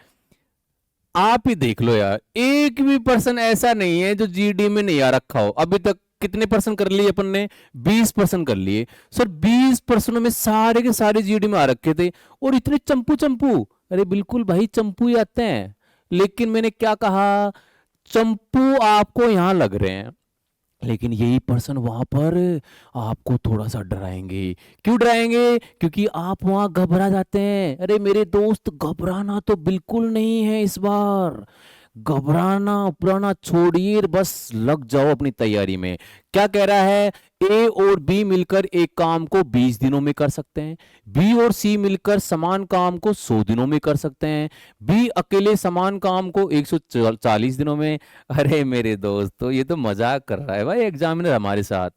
आप ही देख लो यार, एक भी पर्सन ऐसा नहीं है जो जीडी में नहीं आ रखा हो अभी तक। कितने पर्सन कर लिए अपन ने? 20 पर्सन कर लिए। सर 20 पर्सनों में सारे के सारे जीडी में आ रखे थे, और इतने चंपू चंपू। अरे बिल्कुल भाई, चंपू ही आते हैं। लेकिन मैंने क्या कहा, चंपू आपको यहां लग रहे हैं, लेकिन यही पर्सन वहां पर आपको थोड़ा सा डराएंगे। क्यों डराएंगे? क्योंकि आप वहां घबरा जाते हैं। अरे मेरे दोस्त, घबराना तो बिल्कुल नहीं है इस बार। घबराना उपराना छोड़िए, बस लग जाओ अपनी तैयारी में। क्या कह रहा है? ए और बी मिलकर एक काम को 20 दिनों में कर सकते हैं। बी और सी मिलकर समान काम को 100 दिनों में कर सकते हैं। बी अकेले समान काम को 140 दिनों में। अरे मेरे दोस्तों, ये तो मजाक कर रहा है भाई एग्जामिनर हमारे साथ।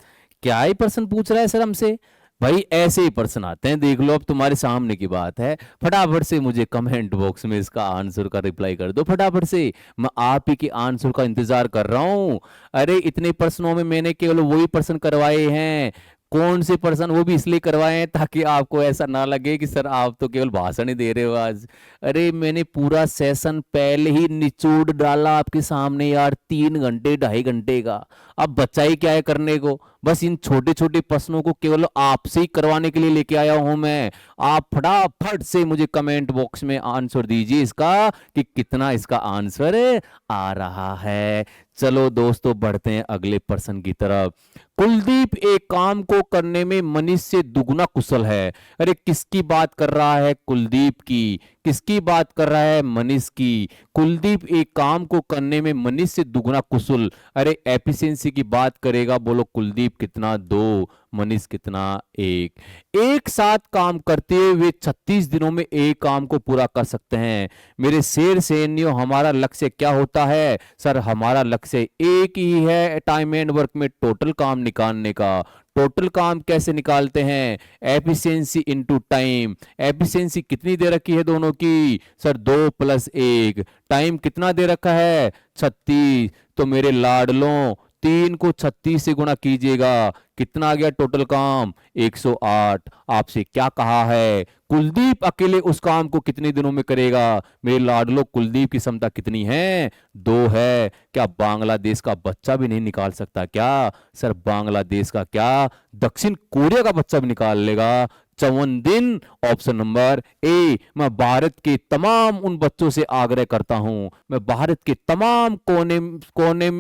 क्या ही प्रश्न पूछ रहा है सर हमसे। भाई ऐसे ही प्रश्न आते हैं, देख लो अब तुम्हारे सामने की बात है। फटाफट से मुझे कमेंट बॉक्स में इसका आंसर का रिप्लाई कर दो फटाफट से। मैं आप ही के आंसर का इंतजार कर रहा हूँ। अरे इतने प्रश्नों में मैंने केवल वही प्रश्न करवाए हैं। कौन से प्रश्न? वो भी इसलिए करवाए हैं ताकि आपको ऐसा ना लगे कि सर आप तो केवल भाषण ही दे रहे हो आज। अरे मैंने पूरा सेशन पहले ही निचोड़ डाला आपके सामने यार, 3 घंटे 2.5 घंटे का। अब बच्चा ही क्या है करने को। बस इन छोटे छोटे प्रश्नों को केवल आपसे ही करवाने के लिए लेके आया हूं मैं। आप फटाफट से मुझे कमेंट बॉक्स में आंसर दीजिए इसका, कि कितना इसका आंसर आ रहा है। चलो दोस्तों, बढ़ते हैं अगले प्रश्न की तरफ। कुलदीप एक काम को करने में मनीष से दुगना कुशल है। अरे किसकी बात कर रहा है? कुलदीप की। किसकी बात कर रहा है? मनीष की। कुलदीप एक काम को करने में मनीष से दुगना कुशल। अरे एफिशिएंसी की बात करेगा। बोलो कुलदीप कितना? 2। मनीष कितना? 1। एक साथ काम करते हुए वे 36 दिनों में एक काम को पूरा कर सकते हैं। मेरे शेर सैनियों, हमारा लक्ष्य क्या होता है? सर हमारा लक्ष्य एक ही है, टाइम एंड वर्क में टोटल काम निकालने का। टोटल काम कैसे निकालते हैं? Efficiency into time. एफिशिएंसी कितनी दे रखी है दोनों की? सर 2 + 1। टाइम कितना दे रखा है? 36। तो मेरे लाडलों, 3 को 36 से गुणा कीजिएगा। कितना आ गया टोटल काम? 108। आपसे क्या कहा है? कुलदीप अकेले उस काम को कितने दिनों में करेगा? मेरे लाडलो, कुलदीप की क्षमता कितनी है? 2 है। क्या बांग्लादेश का बच्चा भी नहीं निकाल सकता क्या? सर बांग्लादेश का क्या, दक्षिण कोरिया का बच्चा भी निकाल लेगा। 54 दिन। Option number A. मैं भारत के तमाम उन बच्चों से आग्रह करता हूं, मैं भारत के तमाम कोने कोने,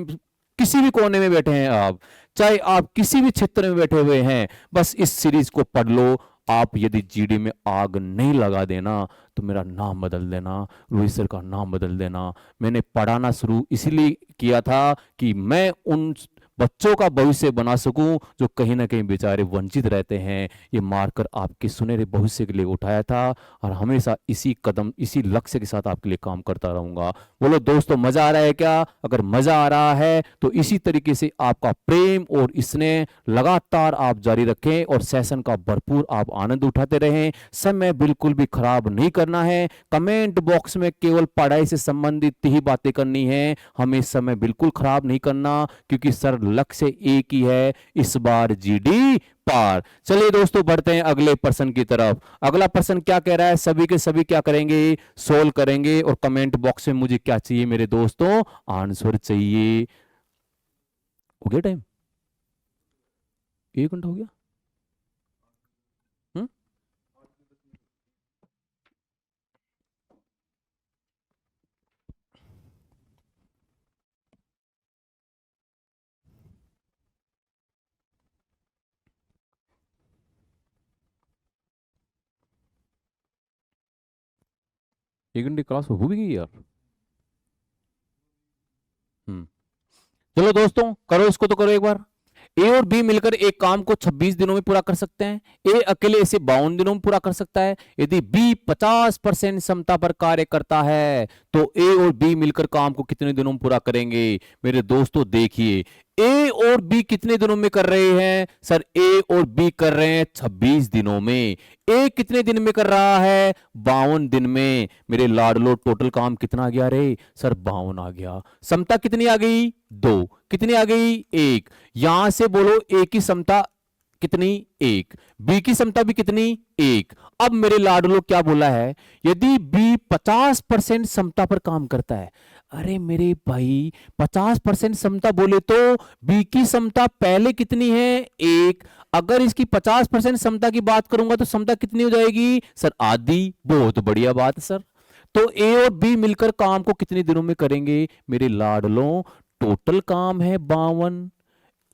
किसी भी कोने में बैठे हैं आप, चाहे आप किसी भी क्षेत्र में बैठे हुए हैं, बस इस सीरीज को पढ़ लो। आप यदि जीडी में आग नहीं लगा देना तो मेरा नाम बदल देना, रोहित सर का नाम बदल देना। मैंने पढ़ाना शुरू इसलिए किया था कि मैं उन बच्चों का भविष्य बना सकूं जो कहीं ना कहीं बेचारे वंचित रहते हैं। ये मारकर आपके सुनहरे भविष्य के लिए उठाया था, और हमेशा इसी कदम इसी लक्ष्य के साथ आपके लिए काम करता रहूंगा। बोलो दोस्तों, मजा आ रहा है क्या? अगर मजा आ रहा है तो इसी तरीके से आपका प्रेम और स्नेह लगातार आप जारी रखें, और सेशन का भरपूर आप आनंद उठाते रहें। समय बिल्कुल भी खराब नहीं करना है। कमेंट बॉक्स में केवल पढ़ाई से संबंधित ही बातें करनी है, हमें समय बिल्कुल खराब नहीं करना, क्योंकि सर लक्ष्य एक ही है, इस बार जीडी पार। चलिए दोस्तों, बढ़ते हैं अगले प्रश्न की तरफ। अगला प्रश्न क्या कह रहा है? सभी के सभी क्या करेंगे? सोल्व करेंगे, और कमेंट बॉक्स में मुझे क्या चाहिए मेरे दोस्तों? आंसर चाहिए। हो गया टाइम? 1 घंटा हो गया? हम्म? 1 घंटे क्लास हो भी गई यार। हम्म। चलो दोस्तों, करो इसको तो करो एक बार। ए और बी मिलकर एक काम को 26 दिनों में पूरा कर सकते हैं। ए अकेले इसे 52 दिनों में पूरा कर सकता है। यदि बी 50% क्षमता पर कार्य करता है तो ए और बी मिलकर काम को कितने दिनों में पूरा करेंगे? मेरे दोस्तों देखिए, ए और बी कितने दिनों में कर रहे हैं सर? ए और बी कर रहे हैं 26 दिनों में। ए कितने दिन में कर रहा है? 52 दिन में। मेरे लाडलो, टोटल काम कितना आ गया रे सर? 52 आ गया। क्षमता कितनी आ गई? 2। कितनी आ गई? 1। यहां से बोलो ए की क्षमता कितनी? 1। बी की क्षमता भी कितनी? 1। अब मेरे लाडलो क्या बोला है? यदि बी 50% क्षमता पर काम करता है। अरे मेरे भाई, 50% क्षमता बोले तो बी की क्षमता पहले कितनी है? 1। अगर इसकी 50% क्षमता की बात करूंगा तो क्षमता कितनी हो जाएगी सर? आधी। बहुत बढ़िया बात सर। तो ए और बी मिलकर काम को कितने दिनों में करेंगे मेरे लाडलों? टोटल काम है 52।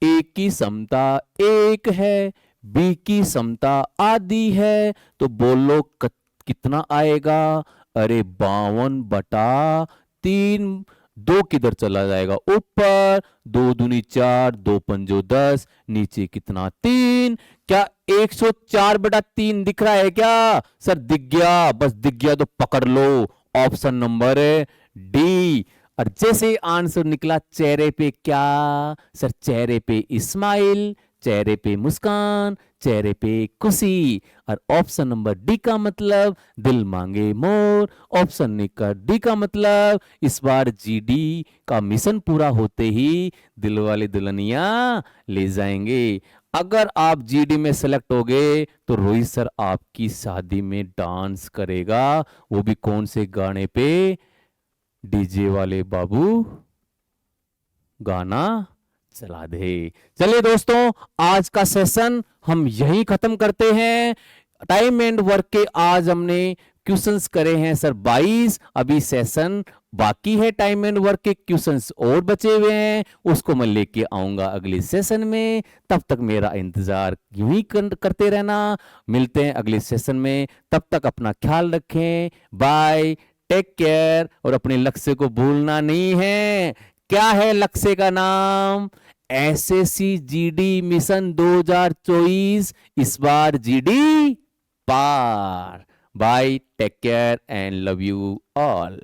ए की क्षमता 1 है, बी की क्षमता आधी है, तो बोलो कितना आएगा? अरे 52/3। 2 किधर चला जाएगा? ऊपर। 2 दूनी 4, 2 पंजो 10, नीचे कितना? 3। क्या 104/3 दिख रहा है क्या सर? दिख गया। बस दिख गया तो पकड़ लो, ऑप्शन नंबर डी। और जैसे आंसर निकला, चेहरे पे क्या सर? चेहरे पे स्माइल, चेहरे पे मुस्कान, चेहरे पे खुशी। और ऑप्शन नंबर डी का मतलब दिल मांगे मोर। ऑप्शन डी का मतलब इस बार जीडी का मिशन पूरा होते ही दिल वाले दुल्हनिया ले जाएंगे। अगर आप जीडी में सेलेक्ट हो गए तो रोहित सर आपकी शादी में डांस करेगा, वो भी कौन से गाने पे? डीजे वाले बाबू गाना चला दे। चलिए दोस्तों, आज का सेशन हम यहीं खत्म करते हैं। टाइम एंड वर्क के आज हमने क्वेश्चंस करे हैं सर 22। अभी सेशन बाकी है, टाइम एंड वर्क के क्वेश्चंस और बचे हुए हैं, उसको मैं लेके आऊंगा अगले सेशन में। तब तक मेरा इंतजार यूं ही करते रहना। मिलते हैं अगले सेशन में, तब तक अपना ख्याल रखें। Bye, take care. और अपने लक्ष्य को भूलना नहीं है। क्या है लक्ष्य का नाम? SSC GD mission 2024। इस बार जीडी पार। Bye, take care and love you all.